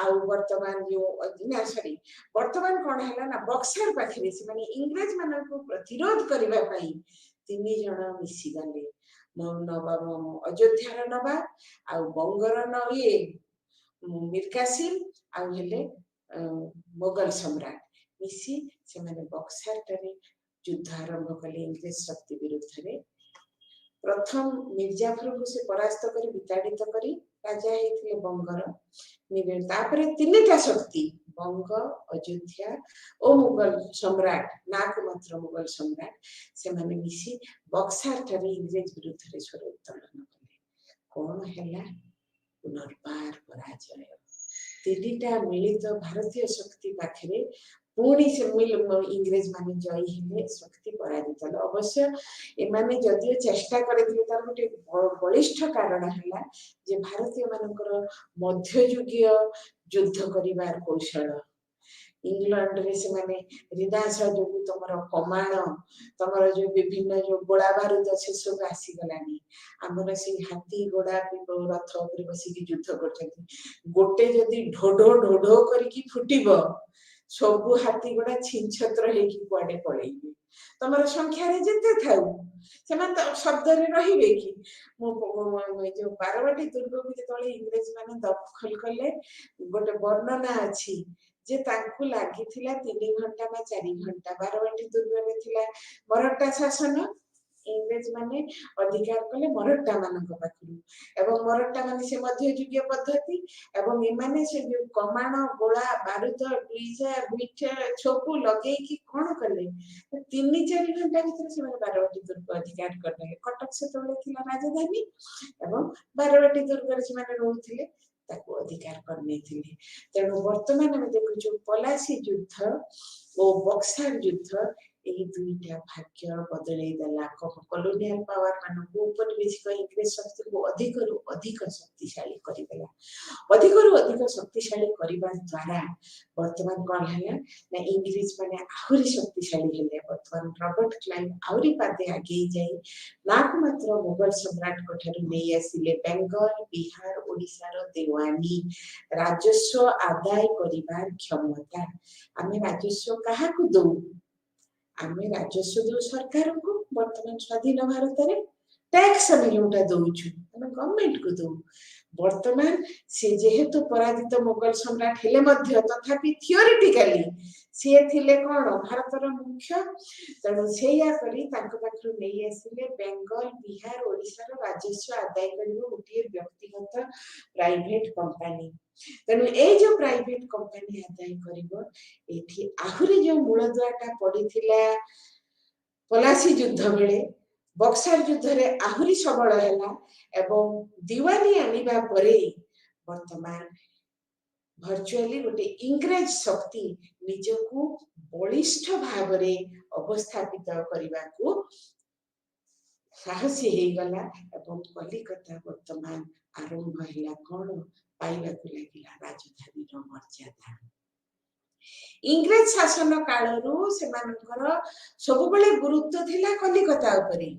आउ वर्तमान जो ना सॉरी वर्तमान कौन हैला ना बक्सर पाखरे से माने इंग्रेज मानन को प्रतिरोध करबा पई तीन जण मिसी गले ନବାବ ଅଯୋଧ୍ୟାର ନବାବ ଆଉ ବଙ୍ଗର ଇଏ ମୀର କାସିମ ଆଉ ହେଲେ ମୋଗଲ ସମ୍ରାଟ ମିଶି ସେମାନେ ବକ୍ସାରଠାରେ ଯୁଦ୍ଧ ଆରମ୍ଭ କଲେ ଇଂରେଜ ଶକ୍ତି ବିରୁଦ୍ଧରେ। ପ୍ରଥମ ମିର୍ଜାଫରଙ୍କୁ ସେ ପରାସ୍ତ କରି ବିତାଡ଼ିତ କରି ରାଜା ହେଇଥିଲେ ବଙ୍ଗର। ତାପରେ ତିନିଟା ଶକ୍ତି ବଙ୍ଗ, ଅଯୋଧ୍ୟା ଓ ମୁଗଲ ସମ୍ରାଟ, ନାକୁ ମାତ୍ର ମୁଗଲ ସମ୍ରାଟ, ସେମାନେ ମିଶି ବକ୍ସାର ଠାରେ ଇଂରେଜ ବିରୁଦ୍ଧରେ ସ୍ୱର ଉତ୍ତୋଳନ କଲେ। କଣ ହେଲା? ପୁନର୍ବାର ପରାଜୟ। ତିନିଟା ମିଳିତ ଭାରତୀୟ ଶକ୍ତି ପାଖରେ ପୁଣି ସେ ଇଂରେଜ ମାନେ ଜୟୀ ହେଲେ, ଶକ୍ତି ପରାଜିତ ହେଲେ। ଅବଶ୍ୟ ଏମାନେ ଯଦିଓ ଚେଷ୍ଟା କରିଥିଲେ, ତାର ଗୋଟେ ବଳିଷ୍ଠ କାରଣ ହେଲା ଯେ ଭାରତୀୟ ମାନଙ୍କର ମଧ୍ୟଯୁଗୀୟ ଯୁଦ୍ଧ କରିବାର କୌଶଳ। ଇଂଲଣ୍ଡରେ ସେମାନେ ରିନାସ ଯୋଗୁ ତମର କମାଣ, ତମର ଯୋଉ ବିଭିନ୍ନ ଯୋଉ ଗୋଳା ବାରୁଦ ସେସବୁ ଆସିଗଲାଣି। ଆମର ସେଇ ହାତୀ ଘୋଡା ରଥ ଉପରେ ବସିକି ଯୁଦ୍ଧ କରୁଛନ୍ତି। ଗୋଟେ ଯଦି ଢୋ ଢୋ କରିକି ଫୁଟିବ, ସବୁ ହାତୀ ଘୋଡା ଛିନଛତ୍ର ହେଇକି କୁଆଡେ ପଳେଇବେ। ତମର ସଂଖ୍ୟାରେ ଯେତେ ଥାଉ, ସେମାନେ ତ ଶବ୍ଦରେ ରହିବେ କି? ଯୋଉ ବାରବାଟୀ ଦୁର୍ଗକୁ ଯେତେବେଳେ ଇଂରେଜ ମାନେ ଦଖଲ କଲେ, ଗୋଟେ ବର୍ଣ୍ଣନା ଅଛି ଯେ ତାଙ୍କୁ ଲାଗିଥିଲା 3 ଘଣ୍ଟା ବା 4 ଘଣ୍ଟା। ବାରବାଟୀ ଦୁର୍ଗରେ ଥିଲା ମରହଟ୍ଟା ଶାସନ, ଇଂରେଜ ମାନେ ଅଧିକାର କଲେ ମରହଟ୍ଟା ମାନଙ୍କ ପାଖରୁ, ଏବଂ ମରହଟ୍ଟା ମାନେ ସେ ମଧ୍ୟଯୁଗୀୟ ପଦ୍ଧତି, ଏବଂ ଏମାନେ ସେ ଯୋଉ କମାଣ, ଗୋଳା ବାରୁଦ, ବିଟା ସବୁ ଲଗେଇକି କଣ କଲେ, 3-4 ଘଣ୍ଟା ଭିତରେ ସେମାନେ ବାରବାଟୀ ଦୁର୍ଗ ଅଧିକାର କରିନେଲେ। କଟକ ସେତେବେଳେ ଥିଲା ରାଜଧାନୀ, ଏବଂ ବାରବାଟୀ ଦୁର୍ଗରେ ସେମାନେ ରହୁଥିଲେ, ତାକୁ ଅଧିକାର କରିନେଇଥିଲେ। ତେଣୁ ବର୍ତ୍ତମାନ ଆମେ ଦେଖୁଛୁ ପଲାସି ଯୁଦ୍ଧ ଓ ବକ୍ସାର ଯୁଦ୍ଧ, ଏହି ଦୁଇଟା ଭାଗ୍ୟ ବଦଳେଇ ଦେଲା। କଲୋନିଆଲ ପାୱାର ମାନଙ୍କୁ, ଉପନିବେଶିକ ଇଂରେଜ ଶକ୍ତିକୁ ଅଧିକରୁ ଅଧିକ ଶକ୍ତିଶାଳୀ କରିଦେଲା। ଅଧିକରୁ ଅଧିକ ଶକ୍ତିଶାଳୀ କରିବା ଦ୍ୱାରା ବର୍ତ୍ତମାନ କଣ ହେଲା ନା, ଇଂରେଜ ମାନେ ଆହୁରି ଶକ୍ତିଶାଳୀ ହେଲେ। ବର୍ତ୍ତମାନ ରବର୍ଟ କ୍ଲାଇଭ ଆହୁରି ପାଦେ ଆଗେଇ ଯାଇ ନାକୁ ମାତ୍ର ମୋଗଲ ସମ୍ରାଟଙ୍କ ଠାରୁ ନେଇ ଆସିଲେ ବେଙ୍ଗଲ, ବିହାର, ଓଡିଶାର ଦେୱାନୀ, ରାଜସ୍ୱ ଆଦାୟ କରିବାର କ୍ଷମତା। ଆମେ ରାଜସ୍ୱ କାହାକୁ ଦଉ? ଆମେ ରାଜସ୍ୱ ଦଉ ସରକାରଙ୍କୁ। ବର୍ତ୍ତମାନ ସ୍ୱାଧୀନ ଭାରତରେ ଟ୍ୟାକ୍ସ ଆମେ ଯୋଉଟା ଦଉଛୁ, ଆମେ ଗଭର୍ଣ୍ଣମେଣ୍ଟକୁ ଦଉ। ବର୍ତ୍ତମାନ ସେ ଯେହେତୁ ପରାଜିତ ମୋଗଲ ସମ୍ରାଟ ହେଲେ ମଧ୍ୟ, ତଥାପି ଥିଓରିଟିକାଲି ସିଏ ଥିଲେ କଣ, ଭାରତର ମୁଖ୍ୟ। ତେଣୁ ସେଇଆ କରି ତାଙ୍କ ପାଖରୁ ନେଇ ଆସିଲେ ବେଙ୍ଗଲ, ବିହାର, ଓଡିଶାର ରାଜସ୍ୱ ଆଦାୟ କରିବ ଗୋଟିଏ ବ୍ୟକ୍ତିଗତ ପ୍ରାଇଭେଟ କମ୍ପାନୀ। ତେଣୁ ଏଇ ଯୋଉ ପ୍ରାଇଭେଟ କମ୍ପାନୀ ଆଦାୟ କରିବ, ଏଠି ଆହୁରି ଯୋଉ ମୂଳଦୁଆଟା ପଡିଥିଲା ପଲାସି ଯୁଦ୍ଧ ବେଳେ, ବକ୍ସାର ଯୁଦ୍ଧରେ ଆହୁରି ସବଳ ହେଲା। ଏବଂ ଦିୱାନୀ ଆଣିବା ପରେ ବର୍ତ୍ତମାନ ଭର୍ଚୁଆଲି ଗୋଟେ ଇଂରେଜ ଶକ୍ତି ନିଜକୁ ବଳିଷ୍ଠ ଭାବରେ ଅବସ୍ଥାପିତ କରିବାକୁ ସାହସୀ ହେଇଗଲା, ଏବଂ କଲିକତା ବର୍ତ୍ତମାନ ଆରମ୍ଭ ହେଲା କଣ, ପାଇବାକୁ ଲାଗିଲା ରାଜଧାନୀର ମର୍ଯ୍ୟାଦା। ଇଂରେଜ ଶାସନ କାଳରୁ ସେମାନଙ୍କର ସବୁବେଳେ ଗୁରୁତ୍ୱ ଥିଲା କଲିକତା ଉପରେ।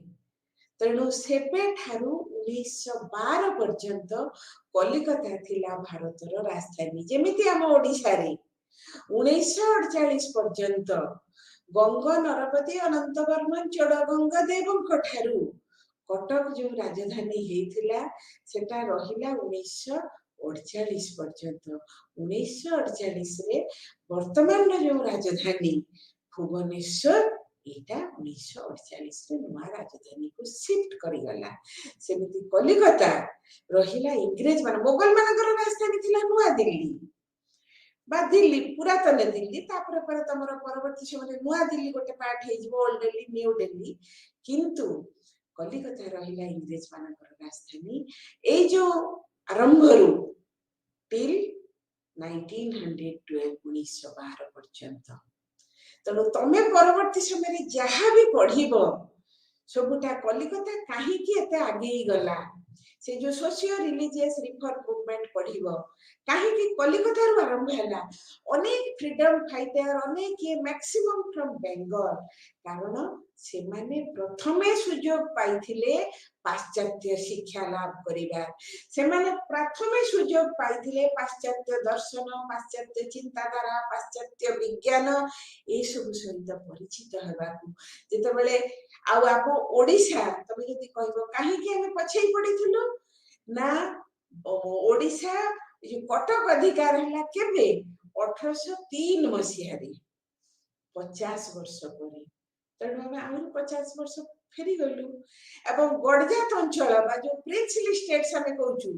ତେଣୁ ସେବେଠାରୁ 1912 ପର୍ଯ୍ୟନ୍ତ କଲିକତା ଥିଲା ଭାରତର ରାଜଧାନୀ। ଯେମିତି ଆମ ଓଡିଶାରେ 1948 ପର୍ଯ୍ୟନ୍ତ ଗଙ୍ଗ, ନରପତି, ଅନନ୍ତବର୍ମନ, ଚୋଡଗଙ୍ଗ ଦେବଙ୍କ ଠାରୁ କଟକ ଯୋଉ ରାଜଧାନୀ ହେଇଥିଲା, ସେଟା ରହିଲା 1948 ପର୍ଯ୍ୟନ୍ତ। 1948ରେ ବର୍ତ୍ତମାନର ଯୋଉ ରାଜଧାନୀ ଭୁବନେଶ୍ୱର, ଏଇଟା 1948ରେ ନୂଆ ରାଜଧାନୀକୁ ସିଫ୍ଟ କରିଗଲା। ସେମିତି କଲିକତା ରହିଲା ଇଂରେଜ ମାନେ, ମୋଗଲ ମାନଙ୍କର ରାଜଧାନୀ ଥିଲା ନୂଆଦିଲ୍ଲୀ ବା ଦିଲ୍ଲୀ, ପୁରାତନ ଦିଲ୍ଲୀ। ତାପରେ ପରେ ତମର ପରବର୍ତ୍ତୀ ସମୟରେ ନୂଆଦିଲ୍ଲୀ ଗୋଟେ ପାର୍ଟ ହେଇଯିବ, ଓଲ୍ଡ ଦିଲ୍ଲୀ, ନ୍ୟୁ ଦିଲ୍ଲୀ। କିନ୍ତୁ କଲିକତା ରହିଲା ଇଂରେଜ ମାନଙ୍କର ରାଜଧାନୀ ଏଇ ଯୋଉ ଆରମ୍ଭରୁ ଟିଲ୍ 1912, 1912 ପର୍ଯ୍ୟନ୍ତ। ତେଣୁ ତମେ ପରବର୍ତ୍ତୀ ସମୟରେ ଯାହା ବି ପଢିବ, ସବୁଟା କଲିକତା କାହିଁକି ଏତେ ଆଗେଇ ଗଲା, ସେ ଯୋଉ ସୋସିଓ ରିଲିଜିୟସ ରିଫର୍ମ ମୁଭମେଣ୍ଟ ପଢିବ, କାହିଁକି କଲିକତାରୁ ଆରମ୍ଭ ହେଲା। ଅନେକ ଫ୍ରିଡମ ଫାଇଟର, ଅନେକ ମ୍ୟାକ୍ସିମମ୍ ଫ୍ରମ ବେଙ୍ଗଲ, କାରଣ ସେମାନେ ପ୍ରଥମେ ସୁଯୋଗ ପାଇଥିଲେ पाश्चात्य शिक्षा लाभ करिबा सेमाने प्रथमे सुयोग पाइथिले पाश्चात्य दर्शन पाश्चात्य चिंताधारा पाश्चात्य विज्ञान ए सब सहित परिचित हेबाकू जेतेबेले आउ आप ओडिशा तबे जदि कहबो काहे कि हम पछै पडिथिलु ना ओडिशा जो कटक अधिकार हला केबे 1803 मसीहा रे 50 वर्ष पर तेणु आम आहरी 50 वर्ष फेरी गलु एवं गड़जात अंचल बा जो प्रिंसली स्टेट्स आमे कहूछु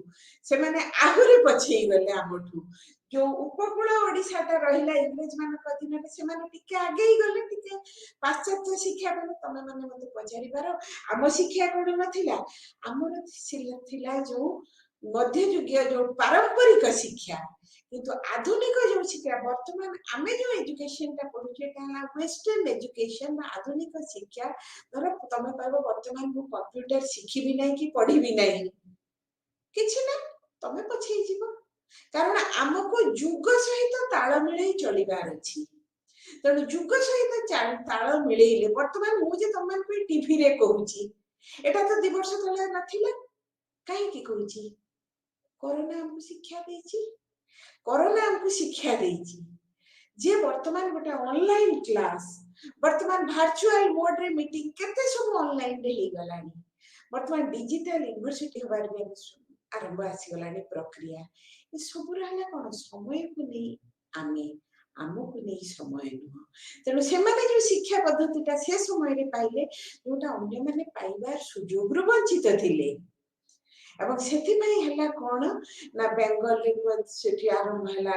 से माने आहरी पछई गले आमठू जो उपकूल ओडिशाटा रहिला इंग्रेज मानक अधीन से माने टिके आगे गले टिके पाश्चात्य शिक्षा माने तमे माने मते पचारि बारो आम शिक्षा कोड नथिला हमर थिला जो मध्ययुगीय जो पारंपरिक शिक्षा किंतु आधुनिक जो शिक्षा वर्तमान आमे जो एजुकेशन ता पढुचे ता वेस्टर्न एजुकेशन बा आधुनिक शिक्षा धर तमे कहबो वर्तमान मु कंप्यूटर शिखिबि नै कि पढिबि नै किछि ना तमे पछै जीवो कारण हमको युग सहित ताल मिलै चलिबार अछि तेणु युग सहित ताल मिलैले वर्तमान मु जे तमे को टीवी रे कहूची एटा तो 2 वर्ष तले नथिला काहे कि कहूची कोरोना हमको शिक्षा देछि कोरोना हमको शिक्षा देछि जे वर्तमान गोटे ऑनलाइन क्लास वर्तमान वर्चुअल मोड रे मीटिंग केते सब ऑनलाइन रे हे गलानी वर्तमान डिजिटल यूनिवर्सिटी हबार भी आरंभ आसी गलानी प्रक्रिया ए सब रहला कोन समय को नै आमे आमको नै समय नुह तेणु से माने जो शिक्षा पद्धतिटा से समय रे पाइले जोटा अन्य माने पाइबार सुयोग रु वंचित थिले एवं सेति में हला कोन ना बेंगल रे सेठी आरंभ हला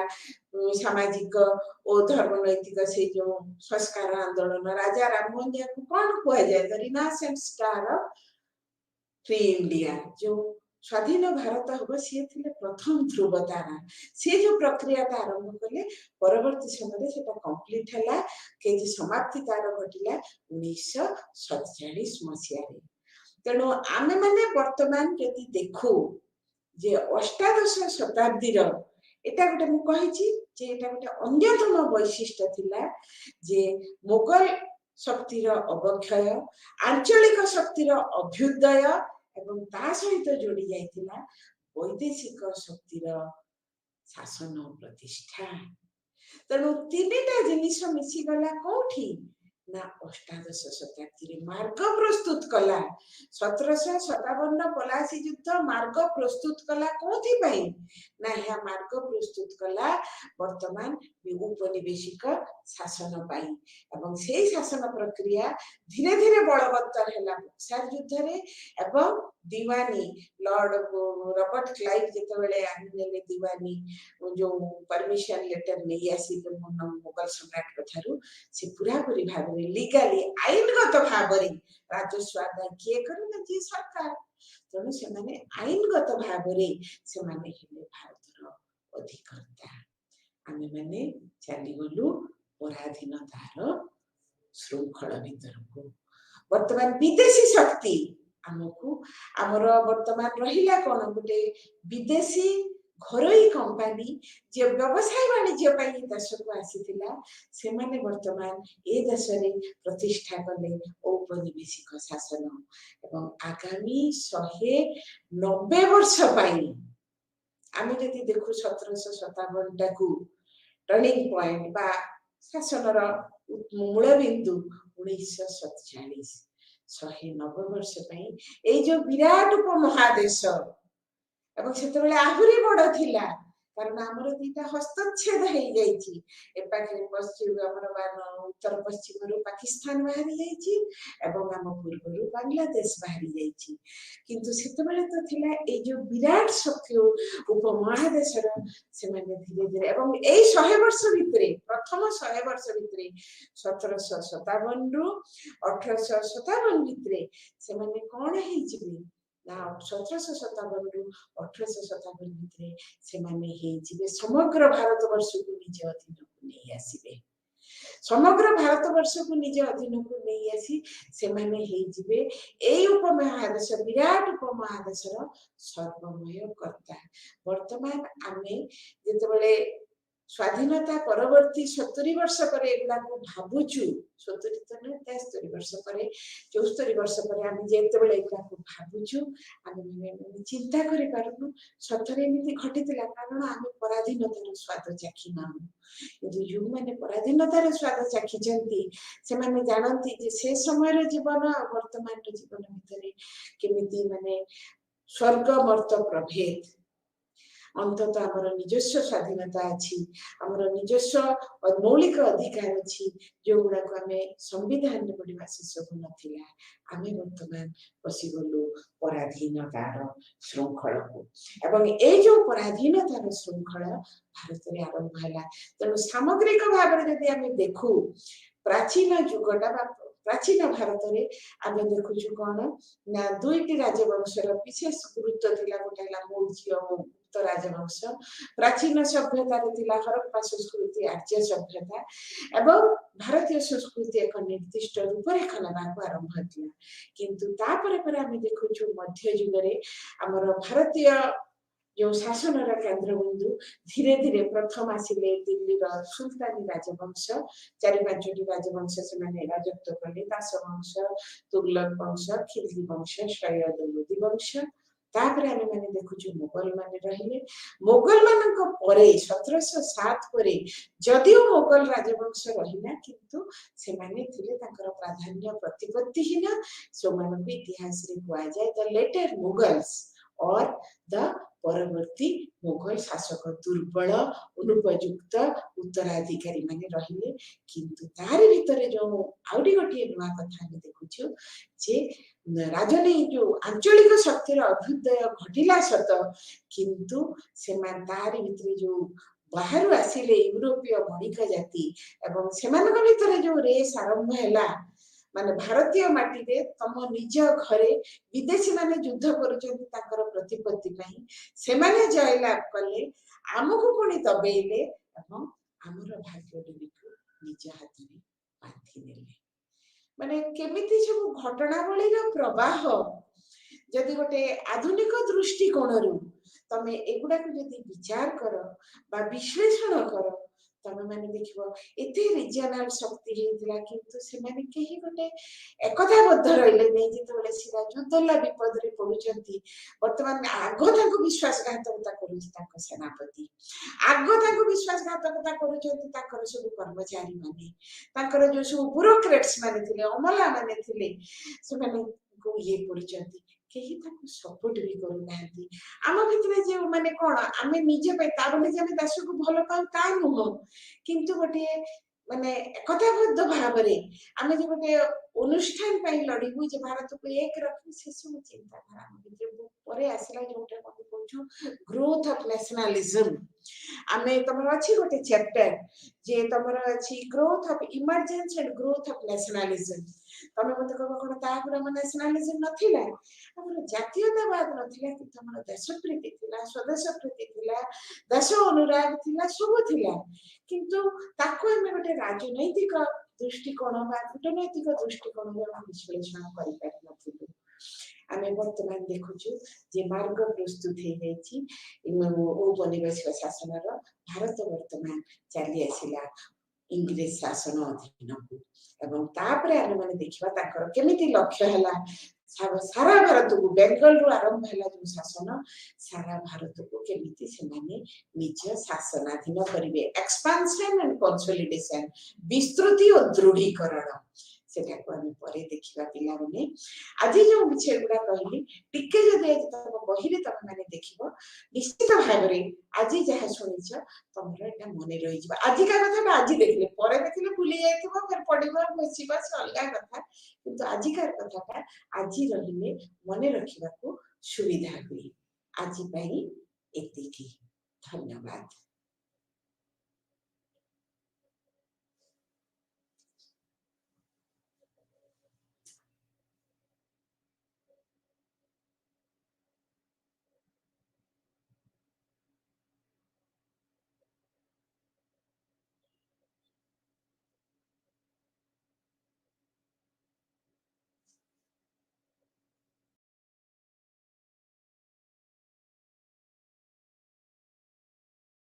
सामाजिक और धर्मनैतिक से जो संस्कार आंदोलन राजा राममोहन जी को कौन कह जाए the renaissance star of free India जो स्वाधीन भारत हम सी थे प्रथम ध्रुव तारा से जो प्रक्रिया आरंभ कले परवर्ती समय से कंप्लीट है के समाप्ति तार घटिला 1947 मसीह तेणु आमे माने वर्तमान यदि देखू जे अष्टादश शताब्दी रो एटा गोटे मु कहिछि जे एटा गोटे अन्यतम वैशिष्ट्य थिला जे मुगल शक्तिर अवक्षय आंचलिक शक्तिर अभ्युदय एवं ता सहित जोड़ी जाइतिला वैदेशिक शक्तिर शासन प्रतिष्ठा तेणु तीनटा जिनिस मिसी गला कोठी ना अष्टादश शताब्दी मार्ग प्रस्तुत कला 1757 पलासी युद्ध मार्ग प्रस्तुत कला कोथि पई ना या मार्ग प्रस्तुत कला वर्तमान औपनिवेशिक शासन पाई एवं से शासन प्रक्रिया धीरे धीरे बलवत्तर हैला बक्सर युद्ध रे एवं दीवानी लॉर्ड रॉबर्ट क्लाइव जेतेबेले आनिले दीवानी जो परमिशन लेटर नै आसी मुगल सम्राट कथारु से पूरा पूरी भाव लीगली आईनगत भाव राजस्व आदाय किए करे जे सरकार तेणु से माने आईनगत भाव से माने हेले भारतर अधिकर्ता आमे माने चली गलु पराधीनतार श्रृंखला भीतर को वर्तमान विदेशी शक्ति हमको आमर वर्तमान रहिला कोन गोटे विदेशी घरोई कंपनी जे व्यवसाय वाणिज्य पाई देश को आसीथिला से माने वर्तमान ए देश रे प्रतिष्ठा कले औपनिवेशिक शासन एवं आगामी 190 वर्ष पाई आमे जति देखु 1757 टाकू टर्निंग पॉइंट बा शासन रो मूल बिंदु 1947 190 वर्ष पाई ए जो विराट उपमहादेश एवं सेतबेले आहुरी बड़ थिला कारण हमर दीटा हस्तच्छेद हे जाईची ए पाखे पश्चिम हमर उत्तर पश्चिम रु पाकिस्तान बाहरी जाईची एवं हम पूर्व रु बांग्लादेश बाहरी जाईची किंतु सेतबेले तो थिला ए जो विराट शक्ति उपमहादेश रो से माने धीरे धीरे एवं ए 100 वर्ष भितरे प्रथम 100 वर्ष भितरे 1757 रु 1857 भितरे से माने कोन हे जिबे ना 1757 रु 1857 भितरे से माने हे जिबे समग्र भारत वर्ष को निज अधीन को नहीं आसीबे समग्र भारत वर्ष को निज अधीन को नहीं आसी से माने हे जिबे एई उपमहादेश विराट उपमहादेश रो सर्वमय कर्ता वर्तमान आमे जेतेबेले ସ୍ୱାଧୀନତା ପରବର୍ତ୍ତୀ 70 ବର୍ଷ ପରେ ଏଗୁଡାକୁ ଭାବୁଛୁ, 70 ତ ନୁହେଁ 73 ବର୍ଷ ପରେ, 74 ବର୍ଷ ପରେ ଆମେ ଯେତେବେଳେ ଏଗୁଡାକୁ ଭାବୁଛୁ, ଆମେ ମାନେ ଚିନ୍ତା କରିପାରୁନୁ ସତରେ ଏମିତି ଘଟିଥିଲା। କାରଣ ଆମେ ପରାଧୀନତାର ସ୍ୱାଦ ଚାଖି ନାହୁଁ। କିନ୍ତୁ ଯୋଉମାନେ ପରାଧୀନତାର ସ୍ୱାଦ ଚାଖିଛନ୍ତି ସେମାନେ ଜାଣନ୍ତି ଯେ ସେ ସମୟର ଜୀବନ ଆଉ ବର୍ତ୍ତମାନର ଜୀବନ ଭିତରେ କେମିତି ମାନେ ସ୍ୱର୍ଗ ମର୍ତ୍ତ ପ୍ରଭେଦ। ଅନ୍ତତଃ ଆମର ନିଜସ୍ୱ ସ୍ୱାଧୀନତା ଅଛି, ଆମର ନିଜସ୍ୱ ମୌଳିକ ଅଧିକାର ଅଛି, ଯୋଉଗୁଡାକୁ ଆମେ ସମ୍ବିଧାନରେ ପଢିବା ସେସବୁ ନଥିଲା। ଆମେ ବର୍ତ୍ତମାନ ପଶିଗଲୁ ପରାଧୀନତାର ଶୃଙ୍ଖଳକୁ, ଏବଂ ଏଇ ଯୋଉ ପରାଧୀନତାର ଶୃଙ୍ଖଳ ଭାରତରେ ଆରମ୍ଭ ହେଲା। ତେଣୁ ସାମଗ୍ରିକ ଭାବରେ ଯଦି ଆମେ ଦେଖୁ ପ୍ରାଚୀନ ଯୁଗଟା ବା ପ୍ରାଚୀନ ଭାରତରେ ଆମେ ଦେଖୁଛୁ କଣ ନା ଦୁଇଟି ରାଜବଂଶର ବିଶେଷ ଗୁରୁତ୍ୱ ଥିଲା। ଗୋଟେ ହେଲା ମୌର୍ଯ୍ୟ ଓ ଗୁପ୍ତ ରାଜବଂଶ। ପ୍ରାଚୀନ ସଭ୍ୟତାରେ ଥିଲା ହରପ୍ପା ସଂସ୍କୃତି, ଆର୍ଯ୍ୟ ସଭ୍ୟତା, ଏବଂ ଭାରତୀୟ ସଂସ୍କୃତି ଏକ ନିର୍ଦ୍ଦିଷ୍ଟ ରୂପରେଖ ନେବାକୁ ଆରମ୍ଭ ହେଇଥିଲା। କିନ୍ତୁ ତାପରେ ପରେ ଆମେ ଦେଖୁଛୁ ମଧ୍ୟଯୁଗରେ ଆମର ଭାରତୀୟ ଯୋଉ ଶାସନର କେନ୍ଦ୍ରବିନ୍ଦୁ ଧୀରେ ଧୀରେ ପ୍ରଥମ ଆସିଲେ ଦିଲ୍ଲୀର ସୁଲତାନି ରାଜବଂଶ। 4-5ଟି ରାଜବଂଶ ସେମାନେ ରାଜତ୍ୱ କଲେ। ଦାସ ବଂଶ, ତୁଗଲକ ବଂଶ, ଖିଲଜି ବଂଶ, ସୈୟଦ ଲୋଦୀ ବଂଶ। ତାପରେ ଆମେ ମାନେ ଦେଖୁଛୁ ମୋଗଲ ମାନେ ରହିଲେ। ମୋଗଲ ମାନଙ୍କ ପରେ 1707 ପରେ ଯଦିଓ ମୋଗଲ ରାଜବଂଶ ରହିଲା, କିନ୍ତୁ ସେମାନେ ଥିଲେ ତାଙ୍କର ପ୍ରାଧାନ୍ୟ ପ୍ରତିପତ୍ତିହୀନ। ସେମାନଙ୍କୁ ଇତିହାସରେ କୁହାଯାଏ ଦ ଲେଟର ମୁଗଲ୍ସ ଅର ଦ ପରବର୍ତ୍ତୀ ମୋଗଲ ଶାସକ। ଦୁର୍ବଳ, ଅନୁପଯୁକ୍ତ ଉତ୍ତରାଧିକାରୀ ମାନେ ରହିଲେ। କିନ୍ତୁ ତାରି ଭିତରେ ଯୋଉ ଆଉଟି ଗୋଟିଏ ନୂଆ କଥା ଆମେ ଦେଖୁଛୁ ଯେ ଯୋଉ ଆଞ୍ଚଳିକ ଶକ୍ତିର ଅଭ୍ୟୁଦୟ ଘଟିଲା ସତ, କିନ୍ତୁ ସେମାନେ ତାରି ଭିତରେ ଯୋଉ ବାହାରୁ ଆସିଲେ ୟୁରୋପୀୟ ବଣିକ ଜାତି, ଏବଂ ସେମାନଙ୍କ ଭିତରେ ଯୋଉ ରେସ୍ ଆରମ୍ଭ ହେଲା, ମାନେ ଭାରତୀୟ ମାଟିରେ ତମ ନିଜ ଘରେ ବିଦେଶୀ ମାନେ ଯୁଦ୍ଧ କରୁଛନ୍ତି ତାଙ୍କର ପ୍ରତିପତ୍ତି ପାଇଁ, ସେମାନେ ଜୟଲାଭ କଲେ, ଆମକୁ ପୁଣି ଦବେଇଲେ ଏବଂ ଆମର ଭାଗ୍ୟଡୋରୀକୁ ନିଜ ହାତରେ ବାନ୍ଧି ନେଲେ। ମାନେ କେମିତି ସବୁ ଘଟଣାବଳୀର ପ୍ରବାହ, ଯଦି ଗୋଟେ ଆଧୁନିକ ଦୃଷ୍ଟିକୋଣରୁ ତମେ ଏଗୁଡାକୁ ଯଦି ବିଚାର କର ବା ବିଶ୍ଳେଷଣ କର, ତମେ ମାନେ ଦେଖିବ ଏତେ ରିଜନାଲ ଶକ୍ତି ହେଇଥିଲା, କିନ୍ତୁ ସେମାନେ କେହି ଗୋଟେ ଏକତାବଦ୍ଧ ରହିଲେ ନାହିଁ। ଯେତେବେଳେ ସିରାଜୁଦ୍ଦୌଲା ବିପଦରେ ପଡୁଛନ୍ତି, ବର୍ତ୍ତମାନ ଆଗ ତାଙ୍କୁ ବିଶ୍ୱାସଘାତକତା କରୁଛି ତାଙ୍କ ସେନାପତି, ଆଗ ତାଙ୍କୁ ବିଶ୍ୱାସଘାତକତା କରୁଛନ୍ତି ତାଙ୍କର ସବୁ କର୍ମଚାରୀ ମାନେ, ତାଙ୍କର ଯୋଉ ସବୁ ବ୍ୟୁରୋକ୍ରାଟ୍ସ ମାନେ ଥିଲେ, ଅମଲା ମାନେ ଥିଲେ, ସେମାନଙ୍କୁ ଇଏ କରୁଛନ୍ତି, କେହି ତାକୁ ସପୋର୍ଟ ବି କରୁନାହାନ୍ତି। ଆମ ଭିତରେ ଯେଉଁ ମାନେ କଣ ଆମେ ନିଜ ପାଇଁ, ତା ବୋଲି ଯେ ଆମେ ଦାସକୁ ଭଲ ପାଉ ତା ନୁହଁ, କିନ୍ତୁ ଗୋଟିଏ ମାନେ ଏକତାବଦ୍ଧ ଭାବରେ ଆମେ ଯେ ଗୋଟେ ଅନୁଷ୍ଠାନ ପାଇଁ ଲଢିବୁ, ଯେ ଭାରତକୁ ଏକ ରଖିବୁ, ସେସବୁ ଚିନ୍ତାଧାରା ଆମ ଭିତରେ ପରେ ଆସିଲା। ଯୋଉଟା ଆମେ କହୁଛୁ ଗ୍ରୋଥ ଅଫ ନ୍ୟାସନାଲିଜମ। ଆମେ ତମର ଅଛି ଗୋଟେ ଚ୍ୟାପ୍ଟର ଯେ ତମର ଅଛି growth of emergence and growth of nationalism. ତମେ ମତେ କହିବ କଣ ତା ଆଗରୁ ଆମ ନ୍ୟାସନାଲିଜମ ନଥିଲା? ଆମର ଜାତୀୟତାବାଦ ନଥିଲା, କିନ୍ତୁ ଆମର ଦେଶ ପ୍ରୀତି ଥିଲା, ସ୍ୱଦେଶ ପ୍ରୀତି ଥିଲା, ଦେଶ ଅନୁରାଗ ଥିଲା, ସବୁ ଥିଲା। କିନ୍ତୁ ତାକୁ ଆମେ ଗୋଟେ ରାଜନୈତିକ ଦୃଷ୍ଟିକୋଣ ବା କୂଟନୈତିକ ଦୃଷ୍ଟିକୋଣରୁ ଆମେ ବିଶ୍ଳେଷଣ କରିପାରିନଥିଲୁ। ଆମେ ବର୍ତ୍ତମାନ ଦେଖୁଛୁ ଯେ ମାର୍ଗ ପ୍ରସ୍ତୁତ ହେଇଯାଇଛି ଔପନିବେଶିକ ଶାସନର। ଭାରତ ବର୍ତ୍ତମାନ ଚାଲି ଆସିଲା ଇଂରେଜ ଶାସନ ଅଧୀନକୁ, ଏବଂ ତାପରେ ଆମେ ମାନେ ଦେଖିବା ତାଙ୍କର କେମିତି ଲକ୍ଷ୍ୟ ହେଲା ସାରା ଭାରତକୁ, ବେଙ୍ଗଲରୁ ଆରମ୍ଭ ହେଲା ଯୋଉ ଶାସନ, ସାରା ଭାରତକୁ କେମିତି ସେମାନେ ନିଜ ଶାସନାଧୀନ କରିବେ। ଏକ୍ସପାନ୍ସନ ଆଣ୍ଡ କନସୋଲିଡେସନ, ବିସ୍ତୃତି ଓ ଦୃଢୀକରଣ, ସେଟାକୁ ଆମେ ପରେ ଦେଖିବା ପିଲାମାନେ। ଆଜି ଯୋଉ ବିଷୟ ଗୁଡା କହିଲି, ଟିକେ ଯଦି ଆଜି ତମ ବହିରେ ତମେ ମାନେ ଦେଖିବ, ନିଶ୍ଚିତ ଭାବରେ ଆଜି ଯାହା ଶୁଣିଛ ତମର ଏଟା ମନେ ରହିଯିବ। ଆଜିକା କଥାଟା ଆଜି ଦେଖିଲେ, ପରେ ଦେଖିଲେ ଭୁଲି ଯାଇଥିବ, ଫେର ପଢିବ ବସିବ, ସେ ଅଲଗା କଥା। କିନ୍ତୁ ଆଜିକାର କଥାଟା ଆଜି ରହିଲେ ମନେ ରଖିବାକୁ ସୁବିଧା ହୁଏ। ଆଜି ପାଇଁ ଏତିକି, ଧନ୍ୟବାଦ।